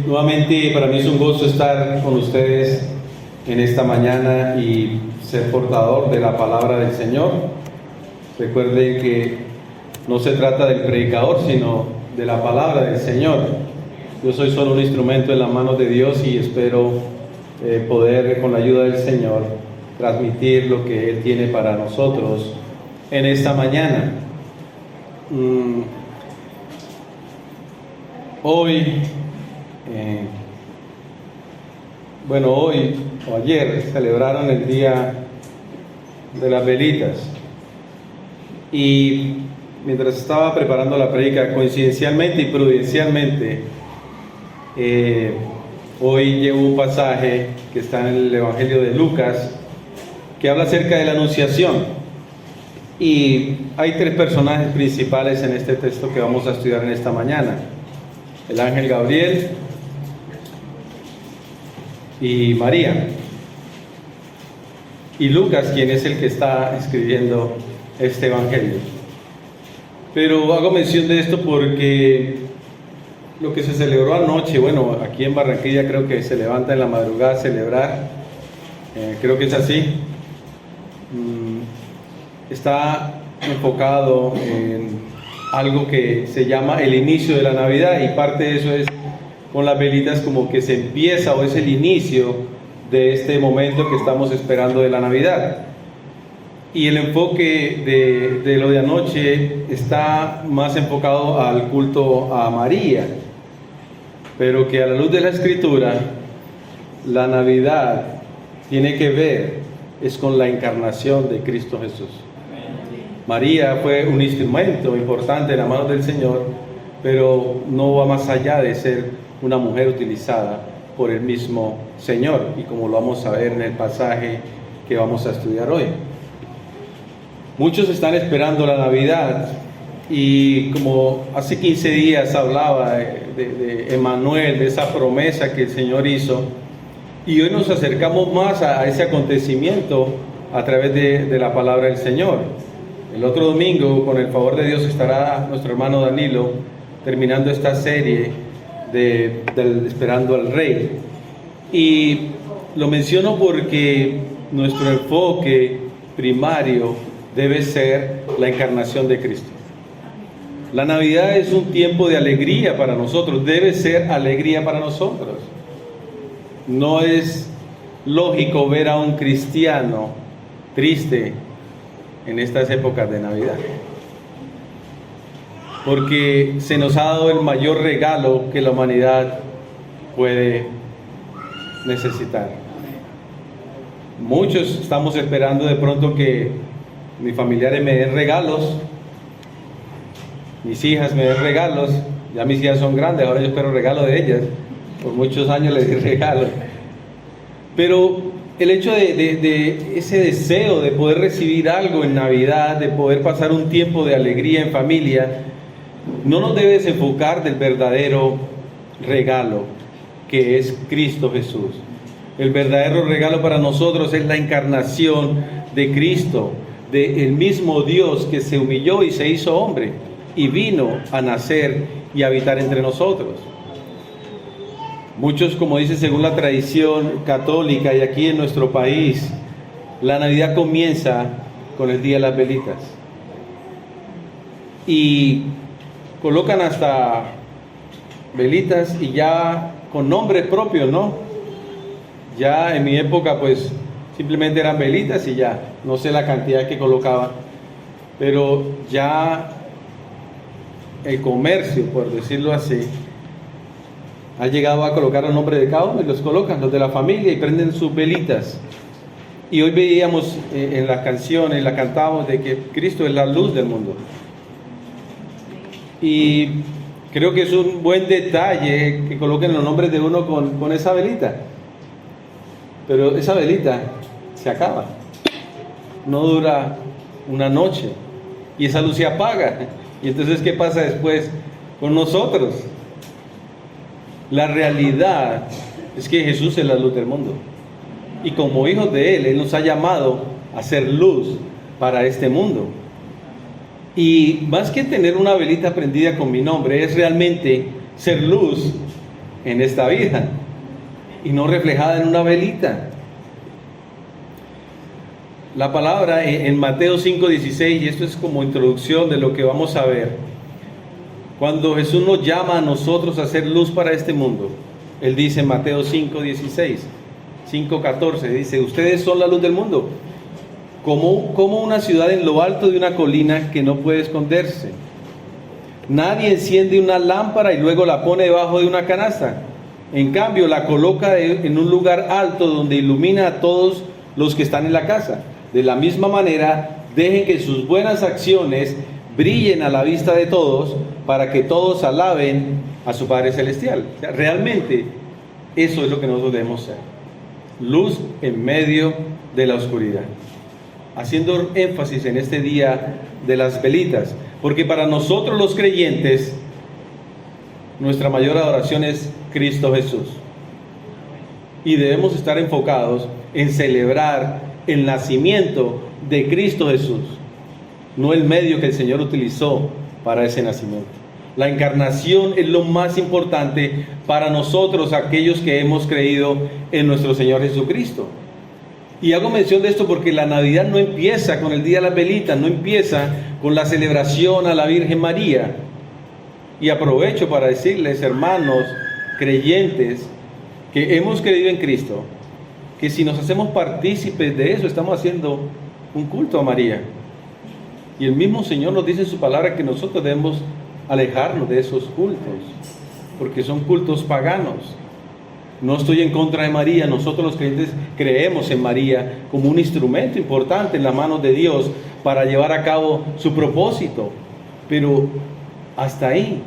nuevamente para mí es un gozo estar con ustedes en esta mañana y ser portador de la palabra del Señor. Recuerden que no se trata del predicador, sino de la palabra del Señor. Yo soy solo un instrumento en las manos de Dios y espero poder, con la ayuda del Señor, transmitir lo que Él tiene para nosotros en esta mañana. Hoy o ayer celebraron el Día de las Velitas, y mientras estaba preparando la prédica, coincidencialmente y prudencialmente, hoy llevo un pasaje que está en el Evangelio de Lucas, que habla acerca de la Anunciación, y hay tres personajes principales en este texto que vamos a estudiar en esta mañana: el ángel Gabriel y María, y Lucas, quien es el que está escribiendo este evangelio. Pero hago mención de esto porque lo que se celebró anoche, aquí en Barranquilla creo que se levanta en la madrugada a celebrar, creo que es así, está enfocado en algo que se llama el inicio de la Navidad, y parte de eso es con las velitas, como que se empieza o es el inicio de este momento que estamos esperando de la Navidad. Y el enfoque de lo de anoche está más enfocado al culto a María, pero que a la luz de la Escritura, la Navidad tiene que ver es con la encarnación de Cristo Jesús. María fue un instrumento importante en las manos del Señor, pero no va más allá de ser una mujer utilizada por el mismo Señor, y como lo vamos a ver en el pasaje que vamos a estudiar hoy. Muchos están esperando la Navidad, y como hace 15 días hablaba de Emmanuel, de esa promesa que el Señor hizo, y hoy nos acercamos más a ese acontecimiento a través de la palabra del Señor. El otro domingo, con el favor de Dios, estará nuestro hermano Danilo terminando esta serie del Esperando al Rey. Y lo menciono porque nuestro enfoque primario debe ser la encarnación de Cristo. La Navidad es un tiempo de alegría para nosotros, debe ser alegría para nosotros. No es lógico ver a un cristiano triste en estas épocas de Navidad, porque se nos ha dado el mayor regalo que la humanidad puede necesitar. Muchos estamos esperando de pronto que mis familiares me den regalos, mis hijas me den regalos. Ya mis hijas son grandes, ahora yo espero regalo de ellas. Por muchos años les di regalos, pero el hecho de ese deseo de poder recibir algo en Navidad, de poder pasar un tiempo de alegría en familia, no nos debe desenfocar del verdadero regalo que es Cristo Jesús. El verdadero regalo para nosotros es la encarnación de Cristo, del mismo Dios que se humilló y se hizo hombre y vino a nacer y habitar entre nosotros. Muchos, como dice según la tradición católica y aquí en nuestro país, la Navidad comienza con el Día de las Velitas, y colocan hasta velitas y ya con nombres propios, ¿no? Ya en mi época pues simplemente eran velitas y ya, no sé la cantidad que colocaban, pero ya el comercio, por decirlo así, ha llegado a colocar el nombre de cada uno y los colocan, los de la familia, y prenden sus velitas. Y hoy veíamos en las canciones, la cantábamos, de que Cristo es la luz del mundo. Y creo que es un buen detalle que coloquen los nombres de uno con esa velita. Pero esa velita se acaba, no dura una noche, y esa luz se apaga. Y entonces, ¿qué pasa después con nosotros? La realidad es que Jesús es la luz del mundo, y como hijos de Él nos ha llamado a ser luz para este mundo. Y más que tener una velita prendida con mi nombre, es realmente ser luz en esta vida y no reflejada en una velita. La palabra en Mateo 5:16, y esto es como introducción de lo que vamos a ver. Cuando Jesús nos llama a nosotros a hacer luz para este mundo, Él dice en Mateo 5:16, 5:14, dice: ustedes son la luz del mundo, como una ciudad en lo alto de una colina que no puede esconderse. Nadie enciende una lámpara y luego la pone debajo de una canasta. En cambio, la coloca en un lugar alto donde ilumina a todos los que están en la casa. De la misma manera, dejen que sus buenas acciones brillen a la vista de todos, para que todos alaben a su Padre Celestial. O sea, realmente, eso es lo que nosotros debemos ser. Luz en medio de la oscuridad. Haciendo énfasis en este día de las velitas, porque para nosotros los creyentes, nuestra mayor adoración es Cristo Jesús. Y debemos estar enfocados en celebrar el nacimiento de Cristo Jesús, no el medio que el Señor utilizó para ese nacimiento. La encarnación es lo más importante para nosotros, aquellos que hemos creído en nuestro Señor Jesucristo. Y hago mención de esto porque la Navidad no empieza con el Día de las Velitas, no empieza con la celebración a la Virgen María. Y aprovecho para decirles, hermanos creyentes, que hemos creído en Cristo, que si nos hacemos partícipes de eso, estamos haciendo un culto a María. Y el mismo Señor nos dice en su palabra que nosotros debemos alejarnos de esos cultos, porque son cultos paganos. No estoy en contra de María, nosotros los creyentes creemos en María como un instrumento importante en las manos de Dios para llevar a cabo su propósito, pero hasta ahí.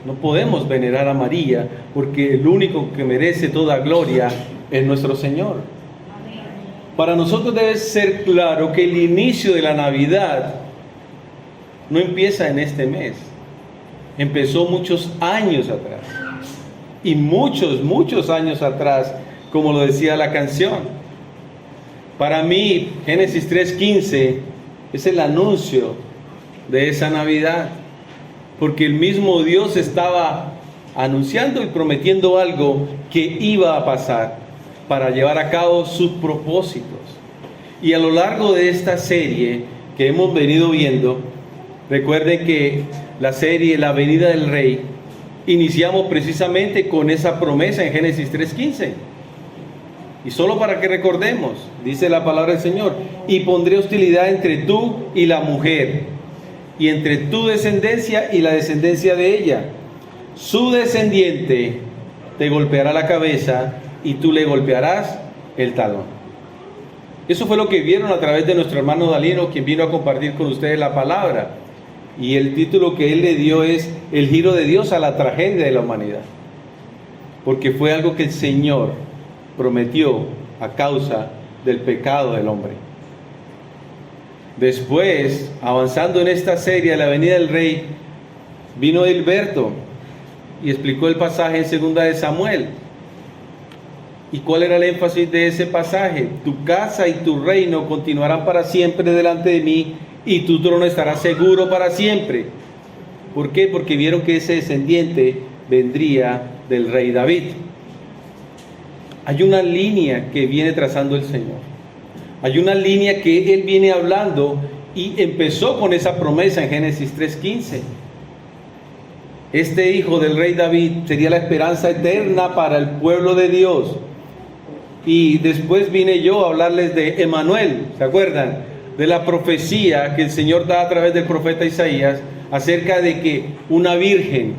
No podemos venerar a María, porque el único que merece toda gloria es nuestro Señor. Para nosotros debe ser claro que el inicio de la Navidad no empieza en este mes, empezó muchos años atrás. Y muchos años atrás, como lo decía la canción. Para mí, Génesis 3:15 es el anuncio de esa Navidad, porque el mismo Dios estaba anunciando y prometiendo algo que iba a pasar para llevar a cabo sus propósitos. Y a lo largo de esta serie que hemos venido viendo, recuerden que la serie La venida del Rey, iniciamos precisamente con esa promesa en Génesis 3:15. Y solo para que recordemos, dice la palabra del Señor: y pondré hostilidad entre tú y la mujer, y entre tu descendencia y la descendencia de ella. Su descendiente te golpeará la cabeza y tú le golpearás el talón. Eso fue lo que vieron a través de nuestro hermano Dalino, quien vino a compartir con ustedes la palabra. Y el título que él le dio es El giro de Dios a la tragedia de la humanidad. Porque fue algo que el Señor prometió a causa del pecado del hombre. Después, avanzando en esta serie de la venida del Rey, vino Hilberto y explicó el pasaje en 2 de Samuel. ¿Y cuál era el énfasis de ese pasaje? Tu casa y tu reino continuarán para siempre delante de mí, y tu trono estará seguro para siempre. ¿Por qué? Porque vieron que ese descendiente vendría del rey David. Hay una línea que viene trazando el Señor. Hay una línea que Él viene hablando y empezó con esa promesa en Génesis 3:15. Este hijo del rey David sería la esperanza eterna para el pueblo de Dios. Y después vine yo a hablarles de Emanuel, ¿se acuerdan? De la profecía que el Señor da a través del profeta Isaías acerca de que una virgen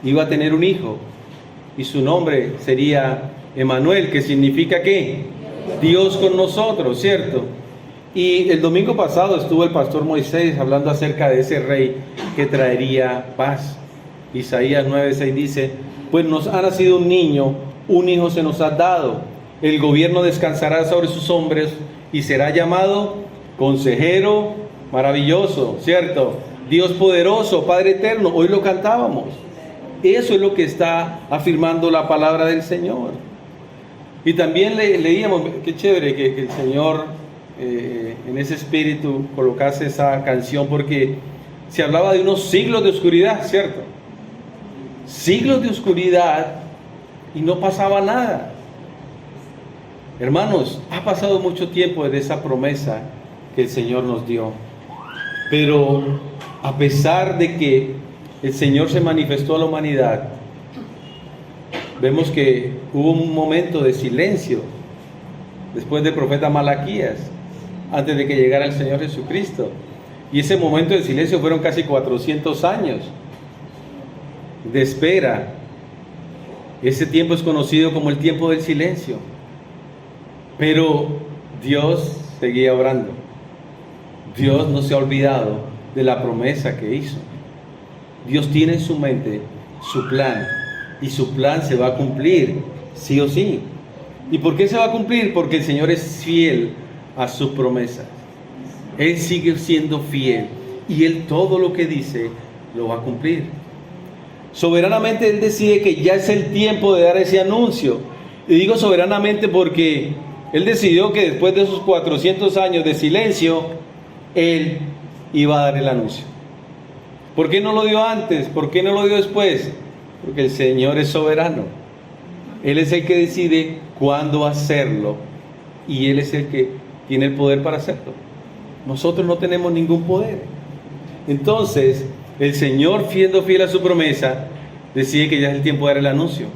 iba a tener un hijo y su nombre sería Emanuel, que significa ¿qué? Dios con nosotros, ¿cierto? Y el domingo pasado estuvo el pastor Moisés hablando acerca de ese rey que traería paz. Isaías 9:6 dice: pues nos ha nacido un niño, un hijo se nos ha dado, el gobierno descansará sobre sus hombros y será llamado Consejero maravilloso, ¿cierto? Dios poderoso, Padre eterno. Hoy lo cantábamos. Eso es lo que está afirmando la palabra del Señor. Y también leíamos, qué chévere que el Señor en ese espíritu colocase esa canción, porque se hablaba de unos siglos de oscuridad, ¿cierto? siglos de oscuridad y no pasaba nada. Hermanos, ha pasado mucho tiempo desde esa promesa que el Señor nos dio. Pero a pesar de que el Señor se manifestó a la humanidad, vemos que hubo un momento de silencio después del profeta Malaquías, antes de que llegara el Señor Jesucristo. Y ese momento de silencio fueron casi 400 años de espera. Ese tiempo es conocido como el tiempo del silencio. Pero Dios seguía orando. Dios no se ha olvidado de la promesa que hizo. Dios tiene en su mente su plan, y su plan se va a cumplir, sí o sí. ¿Y por qué se va a cumplir? Porque el Señor es fiel a sus promesas. Él sigue siendo fiel, y Él todo lo que dice lo va a cumplir. Soberanamente Él decide que ya es el tiempo de dar ese anuncio. Y digo soberanamente porque Él decidió que después de esos 400 años de silencio, Él iba a dar el anuncio. ¿Por qué no lo dio antes? ¿Por qué no lo dio después? Porque el Señor es soberano. Él es el que decide cuándo hacerlo, y Él es el que tiene el poder para hacerlo. Nosotros no tenemos ningún poder. Entonces, el Señor, siendo fiel a su promesa, decide que ya es el tiempo de dar el anuncio.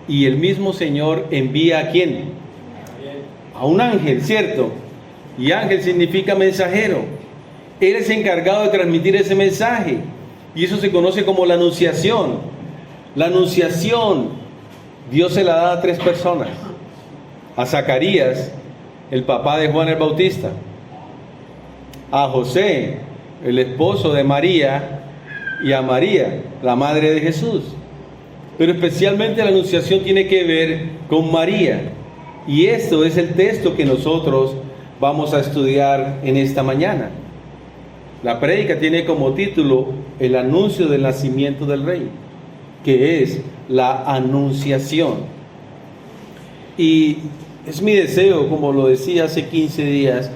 Y el mismo Señor envía ¿a quién? A un ángel, ¿cierto? Y ángel significa mensajero. Él es encargado de transmitir ese mensaje. Y eso se conoce como la anunciación. La anunciación, Dios se la da a 3 personas. A Zacarías, el papá de Juan el Bautista. A José, el esposo de María, y a María, la madre de Jesús. Pero especialmente la anunciación tiene que ver con María. Y esto es el texto que nosotros vamos a estudiar en esta mañana. La prédica tiene como título el anuncio del nacimiento del Rey, que es la anunciación. Y es mi deseo, como lo decía hace 15 días,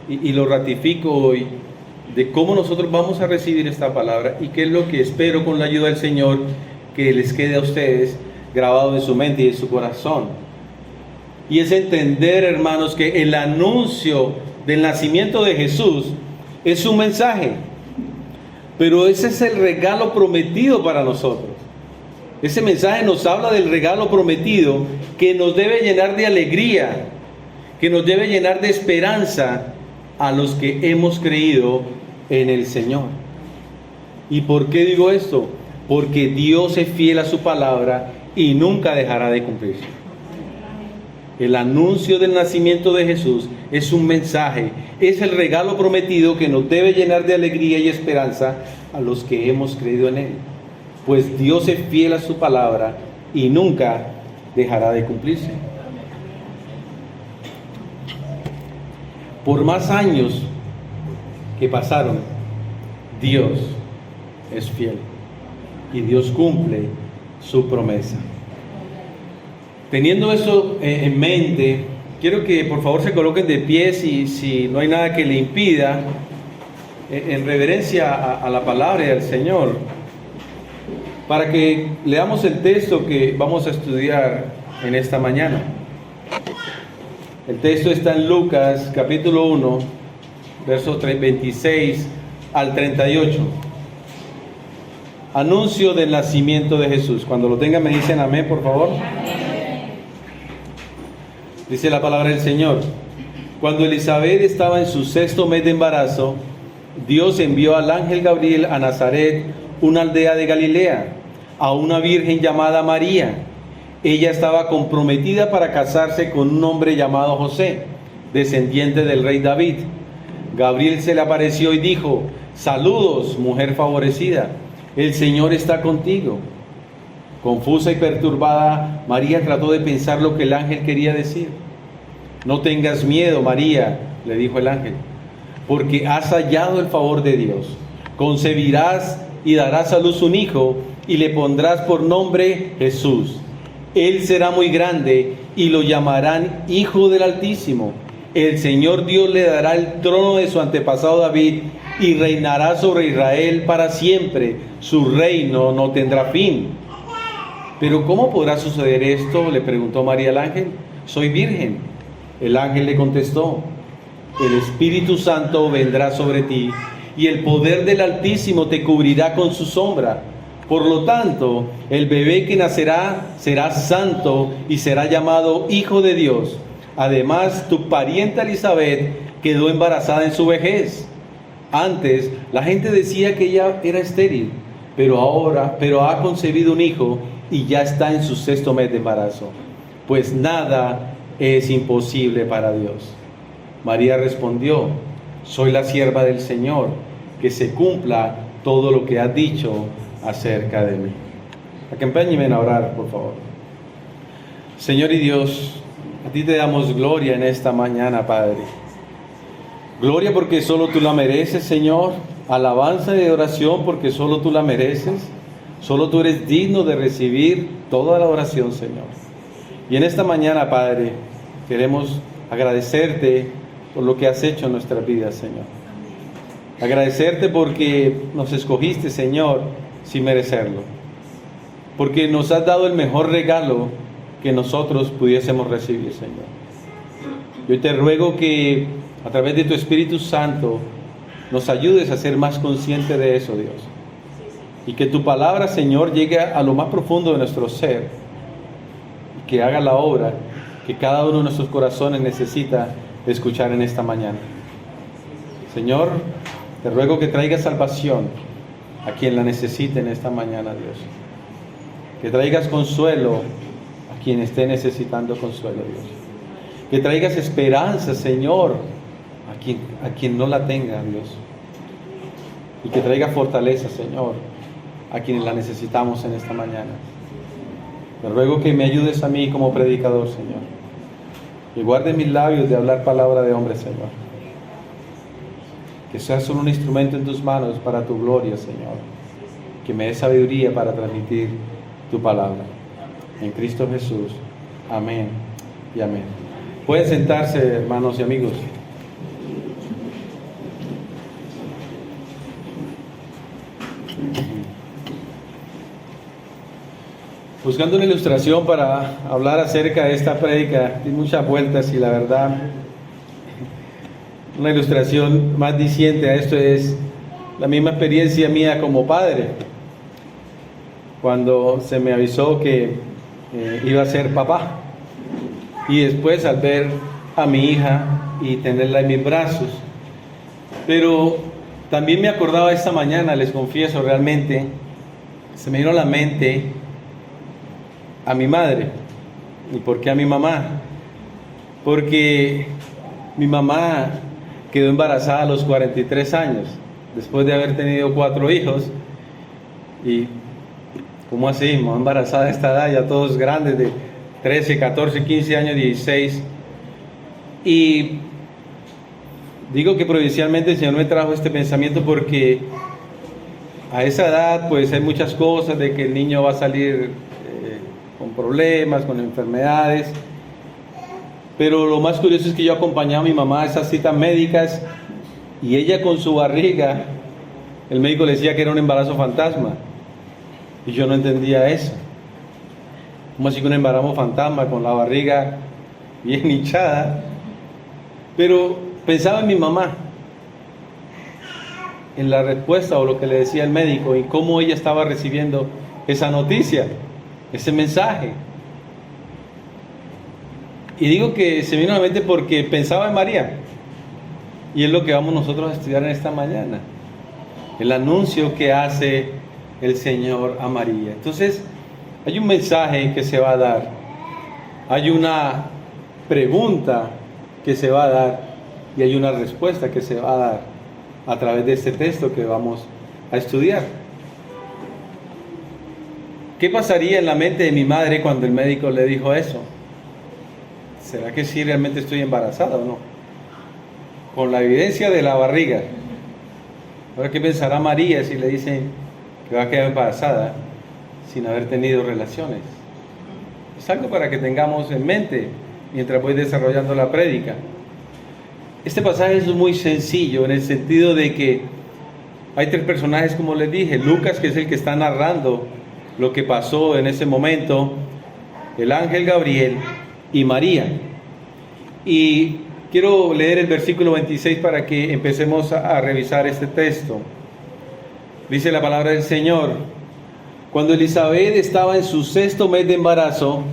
y lo ratifico hoy, de cómo nosotros vamos a recibir esta palabra y qué es lo que espero con la ayuda del Señor que les quede a ustedes grabado en su mente y en su corazón. Y es entender, hermanos, que el anuncio del nacimiento de Jesús es un mensaje, pero ese es el regalo prometido para nosotros. Ese mensaje nos habla del regalo prometido que nos debe llenar de alegría, que nos debe llenar de esperanza a los que hemos creído en el Señor. ¿Y por qué digo esto? Porque Dios es fiel a su palabra y nunca dejará de cumplirse. El anuncio del nacimiento de Jesús es un mensaje, es el regalo prometido que nos debe llenar de alegría y esperanza a los que hemos creído en Él. Pues Dios es fiel a su palabra y nunca dejará de cumplirse. Por más años que pasaron, Dios es fiel y Dios cumple su promesa. Teniendo eso en mente, quiero que por favor se coloquen de pie si no hay nada que le impida, en reverencia a la palabra del Señor, para que leamos el texto que vamos a estudiar en esta mañana. El texto está en Lucas capítulo 1, versos 26 al 38. Anuncio del nacimiento de Jesús. Cuando lo tengan me dicen amén, por favor. Dice la palabra del Señor: cuando Elizabeth estaba en su 6º mes de embarazo, Dios envió al ángel Gabriel a Nazaret, una aldea de Galilea, a una virgen llamada María. Ella estaba comprometida para casarse con un hombre llamado José, descendiente del rey David. Gabriel se le apareció y dijo: saludos, mujer favorecida, el Señor está contigo. Confusa y perturbada, María trató de pensar lo que el ángel quería decir. No tengas miedo, María, le dijo el ángel, porque has hallado el favor de Dios. Concebirás y darás a luz un hijo, y le pondrás por nombre Jesús. Él será muy grande, y lo llamarán Hijo del Altísimo. El Señor Dios le dará el trono de su antepasado David y reinará sobre Israel para siempre. Su reino no tendrá fin. ¿Pero cómo podrá suceder esto?, le preguntó María al ángel. Soy virgen. El ángel le contestó: el Espíritu Santo vendrá sobre ti y el poder del Altísimo te cubrirá con su sombra. Por lo tanto, el bebé que nacerá será santo y será llamado Hijo de Dios. Además, tu parienta Elizabeth quedó embarazada en su vejez. Antes, la gente decía que ella era estéril, pero ha concebido un hijo y ya está en su 6º mes de embarazo. Pues nada es imposible para Dios. María respondió: soy la sierva del Señor, que se cumpla todo lo que has dicho acerca de mí. Acompáñenme a orar, por favor. Señor y Dios, a ti te damos gloria en esta mañana, Padre. Gloria porque solo tú la mereces, Señor. Alabanza y oración porque solo tú la mereces. Solo tú eres digno de recibir toda la oración, Señor. Y en esta mañana, Padre, queremos agradecerte por lo que has hecho en nuestras vidas, Señor. Agradecerte porque nos escogiste, Señor, sin merecerlo. Porque nos has dado el mejor regalo que nosotros pudiésemos recibir, Señor. Yo te ruego que a través de tu Espíritu Santo nos ayudes a ser más conscientes de eso, Dios. Y que tu palabra, Señor, llegue a lo más profundo de nuestro ser. Y que haga la obra que cada uno de nuestros corazones necesita escuchar en esta mañana. Señor, te ruego que traigas salvación a quien la necesite en esta mañana, Dios. Que traigas consuelo a quien esté necesitando consuelo, Dios. Que traigas esperanza, Señor, a quien no la tenga, Dios. Y que traiga fortaleza, Señor, a quienes la necesitamos en esta mañana. Te ruego que me ayudes a mí como predicador, Señor. Y guarde mis labios de hablar palabra de hombre, Señor. Que sea solo un instrumento en tus manos para tu gloria, Señor. Que me dé sabiduría para transmitir tu palabra. En Cristo Jesús. Amén y amén. Pueden sentarse, hermanos y amigos. Buscando una ilustración para hablar acerca de esta prédica, di muchas vueltas y la verdad, una ilustración más diciente a esto es la misma experiencia mía como padre. Cuando se me avisó que iba a ser papá, y después al ver a mi hija y tenerla en mis brazos. Pero también me acordaba esta mañana, les confieso, realmente se me vino a la mente a mi madre. ¿Y por qué a mi mamá? Porque mi mamá quedó embarazada a los 43 años, después de haber tenido 4 hijos. Y ¿cómo así? Mamá embarazada a esta edad, ya todos grandes, de 13, 14, 15 años, 16. Y digo que providencialmente el Señor me trajo este pensamiento porque a esa edad pues hay muchas cosas de que el niño va a salir con problemas, con enfermedades. Pero lo más curioso es que yo acompañaba a mi mamá a esas citas médicas y ella con su barriga, el médico le decía que era un embarazo fantasma. Y yo no entendía eso. ¿Cómo así que un embarazo fantasma con la barriga bien hinchada? Pero pensaba en mi mamá, en la respuesta o lo que le decía el médico y cómo ella estaba recibiendo esa noticia, ese mensaje. Y digo que se me vino a la mente porque pensaba en María. Y es lo que vamos nosotros a estudiar en esta mañana. El anuncio que hace el Señor a María. Entonces, hay un mensaje que se va a dar. Hay una pregunta que se va a dar. Y hay una respuesta que se va a dar a través de este texto que vamos a estudiar. ¿Qué pasaría en la mente de mi madre cuando el médico le dijo eso? ¿Será que sí realmente estoy embarazada o no? Con la evidencia de la barriga. Ahora, ¿qué pensará María si le dicen que va a quedar embarazada sin haber tenido relaciones? Es algo para que tengamos en mente mientras voy desarrollando la prédica. este pasaje es muy sencillo en el sentido de que hay tres personajes, como les dije. Lucas, que es el que está narrando lo que pasó en ese momento, el ángel Gabriel y María. Y quiero leer el versículo 26 para que empecemos a revisar este texto. Dice la palabra del Señor: cuando Elizabeth estaba en su 6º mes de embarazo,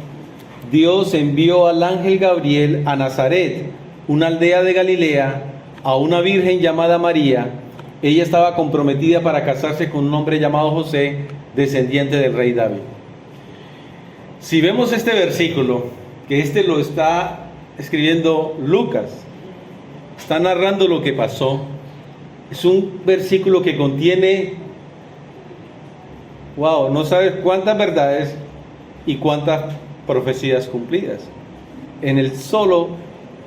Dios envió al ángel Gabriel a Nazaret, una aldea de Galilea, a una virgen llamada María. Ella estaba comprometida para casarse con un hombre llamado José, descendiente del rey David. Si vemos este versículo, que este lo está escribiendo Lucas, está narrando lo que pasó. Es un versículo que contiene, no sabes cuántas verdades y cuántas profecías cumplidas en el solo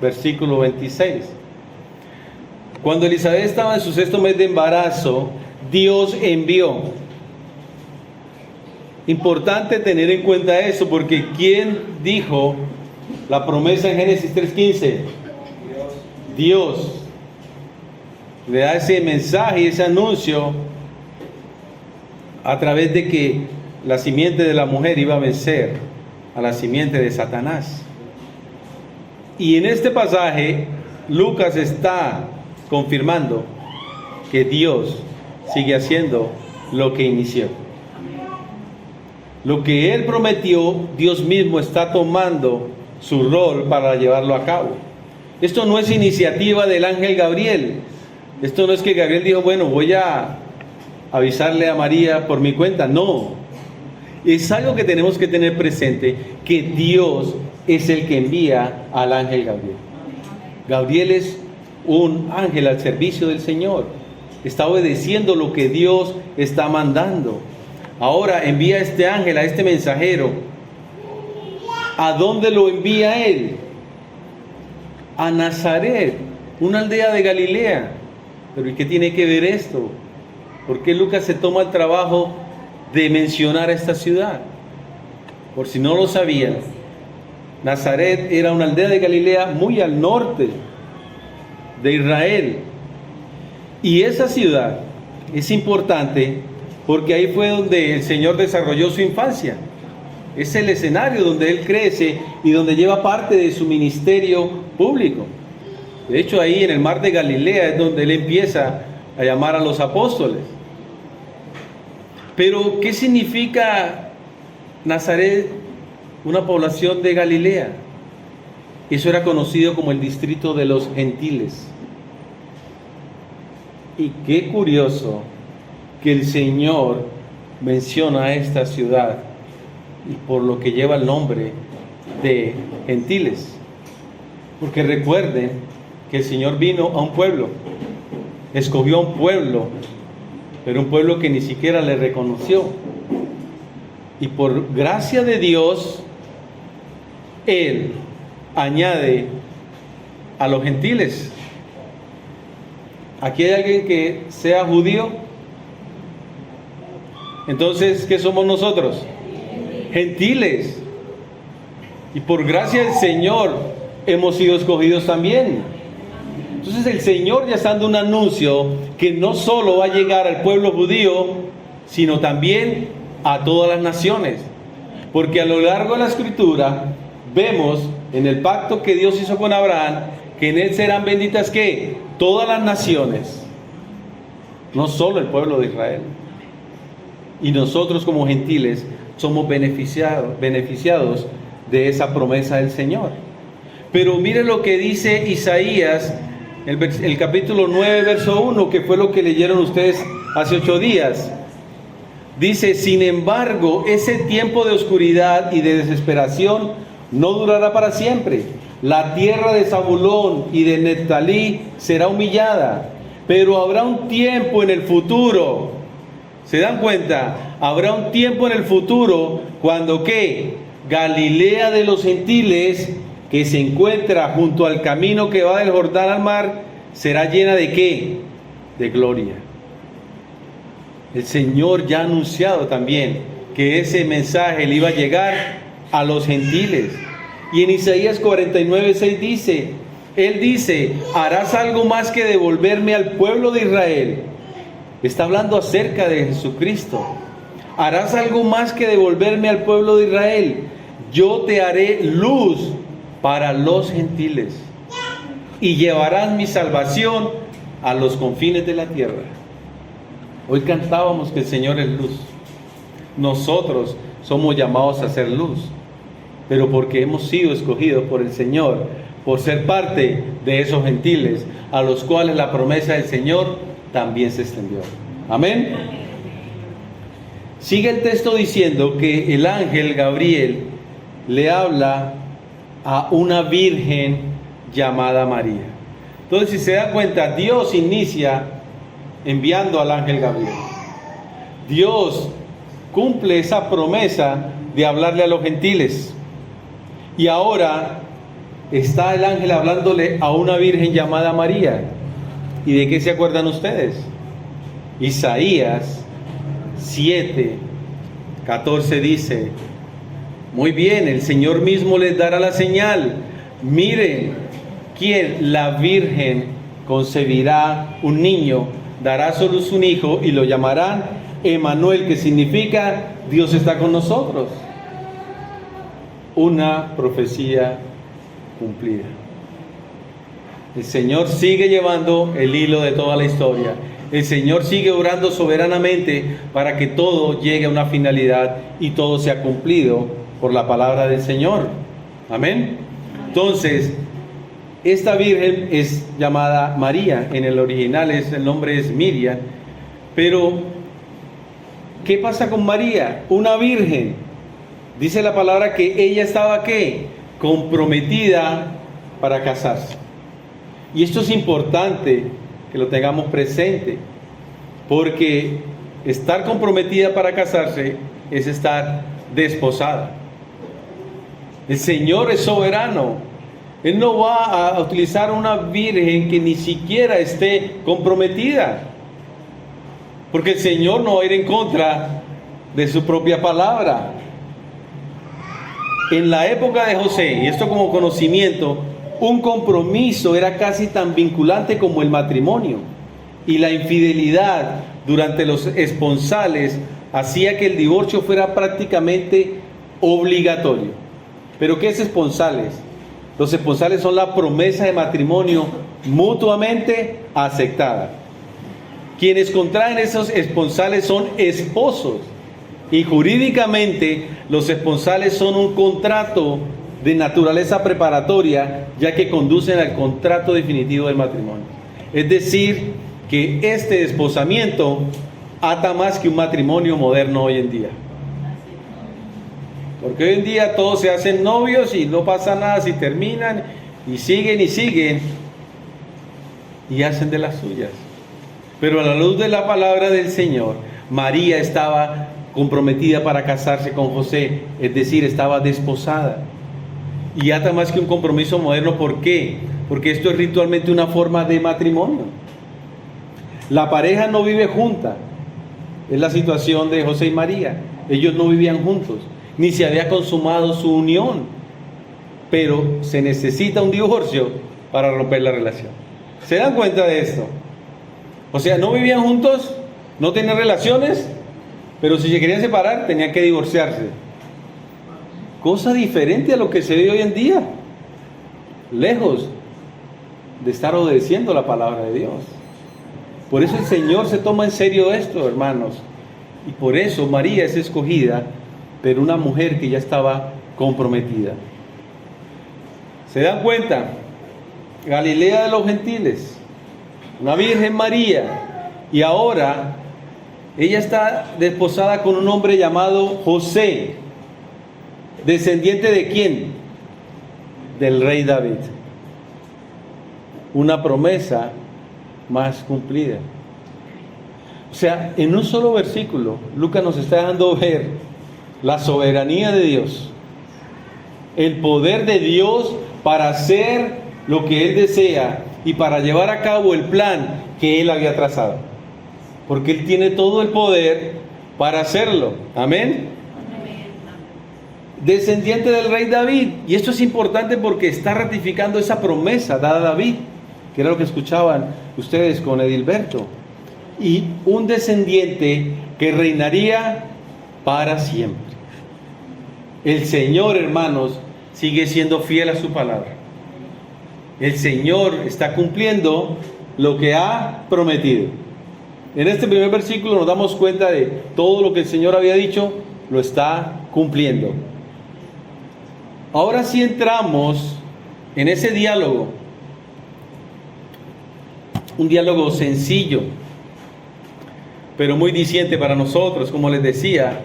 versículo 26. Cuando Elizabeth estaba en su 6º mes de embarazo, Dios envió. Importante tener en cuenta eso, porque ¿quién dijo la promesa en Génesis 3:15? Dios le da ese mensaje y ese anuncio a través de que la simiente de la mujer iba a vencer a la simiente de Satanás. Y en este pasaje Lucas está confirmando que Dios sigue haciendo lo que inició. Lo que Él prometió, Dios mismo está tomando su rol para llevarlo a cabo. Esto no es iniciativa del ángel Gabriel. Esto no es que Gabriel dijo, bueno, voy a avisarle a María por mi cuenta. No. Es algo que tenemos que tener presente, que Dios es el que envía al ángel Gabriel. Gabriel es un ángel al servicio del Señor. Está obedeciendo lo que Dios está mandando. Ahora envía a este ángel, a este mensajero. ¿A dónde lo envía él? A Nazaret, una aldea de Galilea. Pero ¿y qué tiene que ver esto? ¿Por qué Lucas se toma el trabajo de mencionar a esta ciudad? Por si no lo sabían, Nazaret era una aldea de Galilea muy al norte de Israel. Y esa ciudad es importante porque ahí fue donde el Señor desarrolló su infancia. Es el escenario donde Él crece y donde lleva parte de su ministerio público. De hecho, ahí en el mar de Galilea es donde Él empieza a llamar a los apóstoles. Pero, ¿qué significa Nazaret, una población de Galilea? Eso era conocido como el distrito de los gentiles. Y qué curioso que el Señor menciona a esta ciudad y por lo que lleva el nombre de gentiles. Porque recuerden que el Señor vino a un pueblo, escogió a un pueblo, pero un pueblo que ni siquiera le reconoció. Y por gracia de Dios, Él añade a los gentiles. ¿Aquí hay alguien que sea judío? Entonces, ¿qué somos nosotros? Gentiles. Y por gracia del Señor hemos sido escogidos también. Entonces el Señor ya está dando un anuncio que no solo va a llegar al pueblo judío, sino también a todas las naciones. Porque a lo largo de la Escritura vemos en el pacto que Dios hizo con Abraham, que en él serán benditas ¿qué? Todas las naciones, no solo el pueblo de Israel. Y nosotros como gentiles somos beneficiados de esa promesa del Señor. Pero mire lo que dice Isaías, el capítulo 9, verso 1, que fue lo que leyeron ustedes hace 8 días. Dice, sin embargo, ese tiempo de oscuridad y de desesperación no durará para siempre. La tierra de Zabulón y de Neftalí será humillada, pero habrá un tiempo en el futuro. ¿Se dan cuenta? Habrá un tiempo en el futuro cuando ¿qué? Galilea de los gentiles, que se encuentra junto al camino que va del Jordán al mar, será llena de ¿qué? De gloria. El Señor ya ha anunciado también que ese mensaje le iba a llegar a los gentiles. Y en Isaías 49:6 dice, Él dice, harás algo más que devolverme al pueblo de Israel. Está hablando acerca de Jesucristo. Harás algo más que devolverme al pueblo de Israel. Yo te haré luz para los gentiles y llevarás mi salvación a los confines de la tierra. Hoy cantábamos que el Señor es luz. Nosotros somos llamados a ser luz, pero porque hemos sido escogidos por el Señor, por ser parte de esos gentiles, a los cuales la promesa del Señor también se extendió. Amén. Sigue el texto diciendo que el ángel Gabriel le habla a una virgen llamada María. Entonces, si se da cuenta, Dios inicia enviando al ángel Gabriel. Dios cumple esa promesa de hablarle a los gentiles. Y ahora está el ángel hablándole a una virgen llamada María. ¿Y de qué se acuerdan ustedes? Isaías 7:14 dice: muy bien, el Señor mismo les dará la señal. Miren, ¿quién? La virgen concebirá un niño, dará a luz un hijo y lo llamarán Emmanuel, que significa Dios está con nosotros. Una profecía cumplida. El Señor sigue llevando el hilo de toda la historia. El Señor sigue obrando soberanamente para que todo llegue a una finalidad y todo sea cumplido por la palabra del Señor. Amén. Entonces, esta virgen es llamada María. En el original el nombre es Miriam. Pero, ¿qué pasa con María? Una virgen. Dice la palabra que ella estaba, ¿qué? Comprometida para casarse. Y esto es importante que lo tengamos presente, porque estar comprometida para casarse es estar desposada. El Señor es soberano. Él no va a utilizar una virgen que ni siquiera esté comprometida, porque el Señor no va a ir en contra de su propia palabra. En la época de José, y esto como conocimiento, un compromiso era casi tan vinculante como el matrimonio, y la infidelidad durante los esponsales hacía que el divorcio fuera prácticamente obligatorio. ¿Pero qué es esponsales? Los esponsales son la promesa de matrimonio mutuamente aceptada. Quienes contraen esos esponsales son esposos, y jurídicamente los esponsales son un contrato de naturaleza preparatoria, ya que conducen al contrato definitivo del matrimonio. Es decir, que este desposamiento ata más que un matrimonio moderno hoy en día. Porque hoy en día todos se hacen novios y no pasa nada si terminan, y siguen y hacen de las suyas. Pero a la luz de la palabra del Señor, María estaba comprometida para casarse con José, es decir, estaba desposada. Y ata más que un compromiso moderno. ¿Por qué? Porque esto es ritualmente una forma de matrimonio. La pareja no vive junta. Es la situación de José y María. Ellos no vivían juntos, ni se había consumado su unión. Pero se necesita un divorcio para romper la relación. ¿Se dan cuenta de esto? O sea, no vivían juntos, no tenían relaciones, pero si se querían separar, tenían que divorciarse. Cosa diferente a lo que se ve hoy en día, lejos de estar obedeciendo la palabra de Dios. Por eso el Señor se toma en serio esto, hermanos, y por eso María es escogida, pero una mujer que ya estaba comprometida. ¿Se dan cuenta? Galilea de los gentiles, una virgen María, y ahora ella está desposada con un hombre llamado José, ¿descendiente de quién? Del rey David. Una promesa más cumplida. O sea, en un solo versículo, Lucas nos está dejando ver la soberanía de Dios, el poder de Dios para hacer lo que Él desea y para llevar a cabo el plan que Él había trazado. Porque Él tiene todo el poder para hacerlo. Amén. descendiente del rey David. Y esto es importante porque está ratificando esa promesa dada a David, que era lo que escuchaban ustedes con Edilberto. Y un descendiente que reinaría para siempre. El Señor, hermanos, sigue siendo fiel a su palabra. El Señor está cumpliendo lo que ha prometido. En este primer versículo nos damos cuenta de todo lo que el Señor había dicho, lo está cumpliendo. Ahora sí entramos en ese diálogo, un diálogo sencillo, pero muy diciente para nosotros. Como les decía,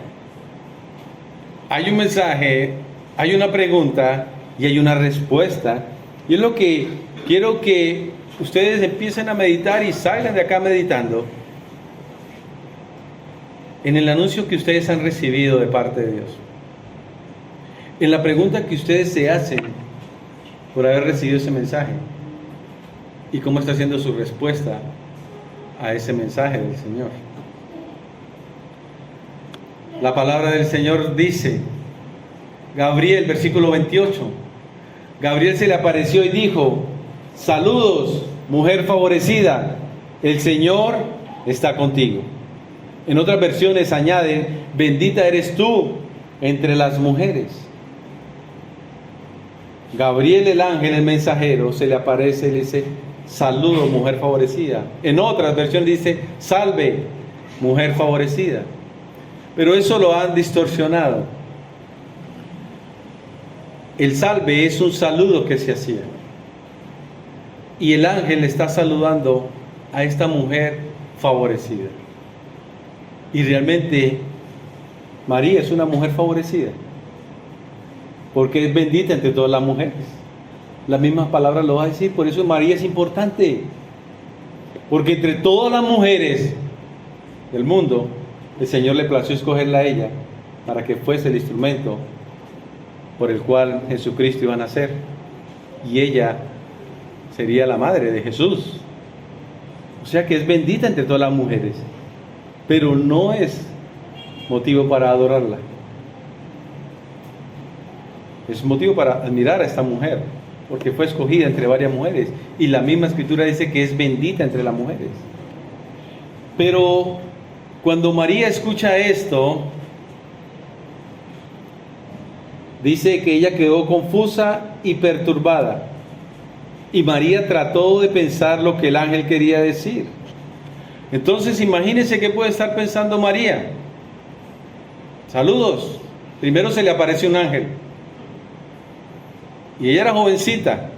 hay un mensaje, hay una pregunta y hay una respuesta. Y es lo que quiero que ustedes empiecen a meditar y salgan de acá meditando en el anuncio que ustedes han recibido de parte de Dios, en la pregunta que ustedes se hacen por haber recibido ese mensaje y cómo está siendo su respuesta a ese mensaje del Señor. La palabra del Señor dice, Gabriel, versículo 28, Gabriel se le apareció y dijo: saludos, mujer favorecida, el Señor está contigo. En otras versiones añaden: bendita eres tú entre las mujeres. Gabriel, el ángel, el mensajero, se le aparece y le dice: saludos, mujer favorecida. En otras versiones dice: salve, mujer favorecida. Pero eso lo han distorsionado. El salve es un saludo que se hacía. Y el ángel le está saludando a esta mujer favorecida. Y realmente María es una mujer favorecida, porque es bendita entre todas las mujeres. Las mismas palabras lo va a decir. Por eso María es importante, porque entre todas las mujeres del mundo, el Señor le plació escogerla a ella para que fuese el instrumento por el cual Jesucristo iba a nacer, y ella sería la madre de Jesús. O sea que es bendita entre todas las mujeres, pero no es motivo para adorarla. Es motivo para admirar a esta mujer, porque fue escogida entre varias mujeres, y la misma Escritura dice que es bendita entre las mujeres. Pero cuando María escucha esto, dice que ella quedó confusa y perturbada, y María trató de pensar lo que el ángel quería decir. Entonces imagínense qué puede estar pensando María. Saludos. Primero se le aparece un ángel, y ella era jovencita.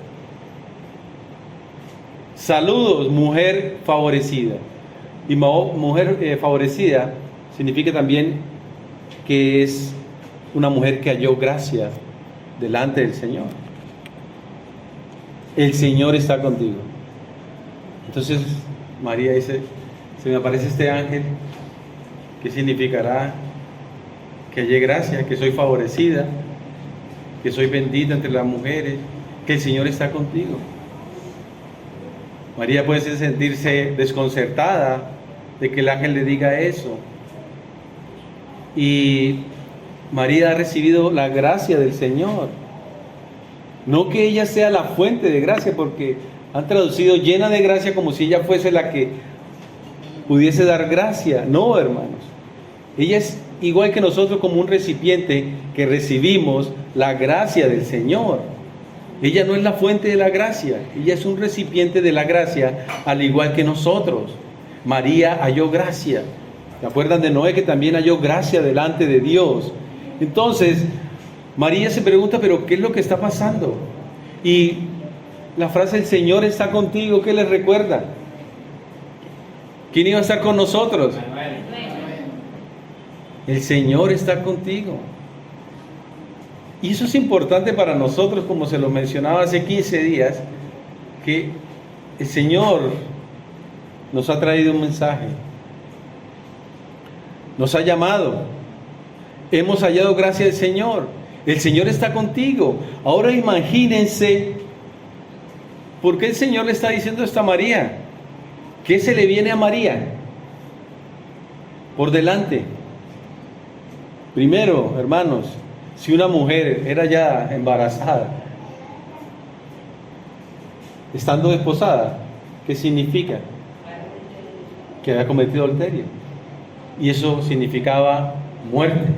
Saludos, mujer favorecida. Y mujer favorecida significa también que es una mujer que halló gracia delante del Señor. El Señor está contigo. Entonces María dice: se me aparece este ángel, ¿qué significará? Que hallé gracia, que soy favorecida, que soy bendita entre las mujeres, que el Señor está contigo. María puede sentirse desconcertada de que el ángel le diga eso. Y María ha recibido la gracia del Señor. No que ella sea la fuente de gracia, porque han traducido llena de gracia como si ella fuese la que pudiese dar gracia. No, hermanos. Ella es igual que nosotros, como un recipiente que recibimos la gracia del Señor. Ella no es la fuente de la gracia, ella es un recipiente de la gracia, al igual que nosotros. María halló gracia. ¿Se acuerdan de Noé, que también halló gracia delante de Dios? Entonces María se pregunta: ¿pero qué es lo que está pasando? Y la frase "el Señor está contigo", ¿qué les recuerda? ¿Quién iba a estar con nosotros? El Señor está contigo. Y eso es importante para nosotros, como se lo mencionaba hace 15 días, que el Señor nos ha traído un mensaje, nos ha llamado, hemos hallado gracia del Señor, el Señor está contigo. Ahora imagínense, ¿por qué el Señor le está diciendo esto a María? ¿Qué se le viene a María por delante? Primero, hermanos, Si una mujer era ya embarazada, estando desposada, ¿qué significa? Que había cometido adulterio. Y eso significaba muerte.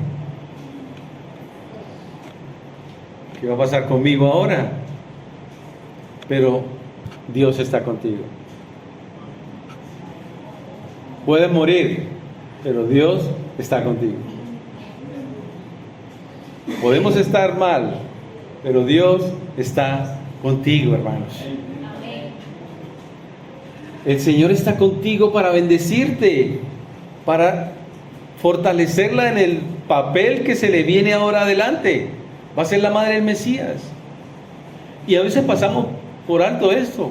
¿Qué va a pasar conmigo ahora? Pero Dios está contigo. Puedes morir, pero Dios está contigo. Podemos estar mal, pero Dios está contigo, hermanos. El Señor está contigo para bendecirte, para fortalecerla en el papel que se le viene ahora adelante. Va a ser la madre del Mesías. Y a veces pasamos por alto esto,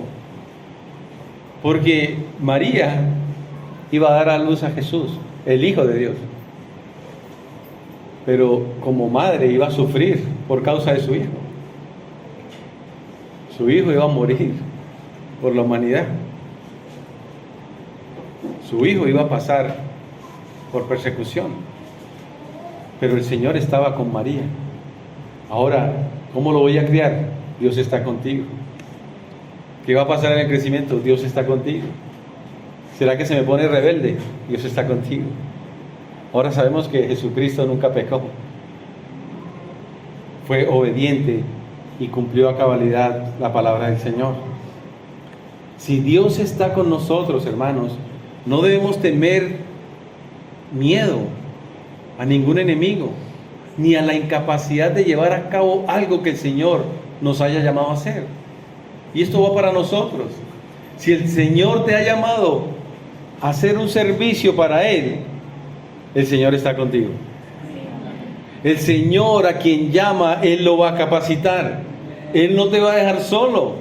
porque María iba a dar a luz a Jesús, el Hijo de Dios. Pero como madre iba a sufrir por causa de su hijo. Su hijo iba a morir por la humanidad. Su hijo iba a pasar por persecución. Pero el Señor estaba con María. Ahora, ¿cómo lo voy a criar? Dios está contigo. ¿Qué va a pasar en el crecimiento? Dios está contigo. ¿Será que se me pone rebelde? Dios está contigo. Ahora sabemos que Jesucristo nunca pecó. Fue obediente y cumplió a cabalidad la palabra del Señor. Si Dios está con nosotros, hermanos, no debemos temer miedo a ningún enemigo, ni a la incapacidad de llevar a cabo algo que el Señor nos haya llamado a hacer. Y esto va para nosotros. Si el Señor te ha llamado a hacer un servicio para Él, el Señor está contigo. El Señor a quien llama, Él lo va a capacitar. Él no te va a dejar solo.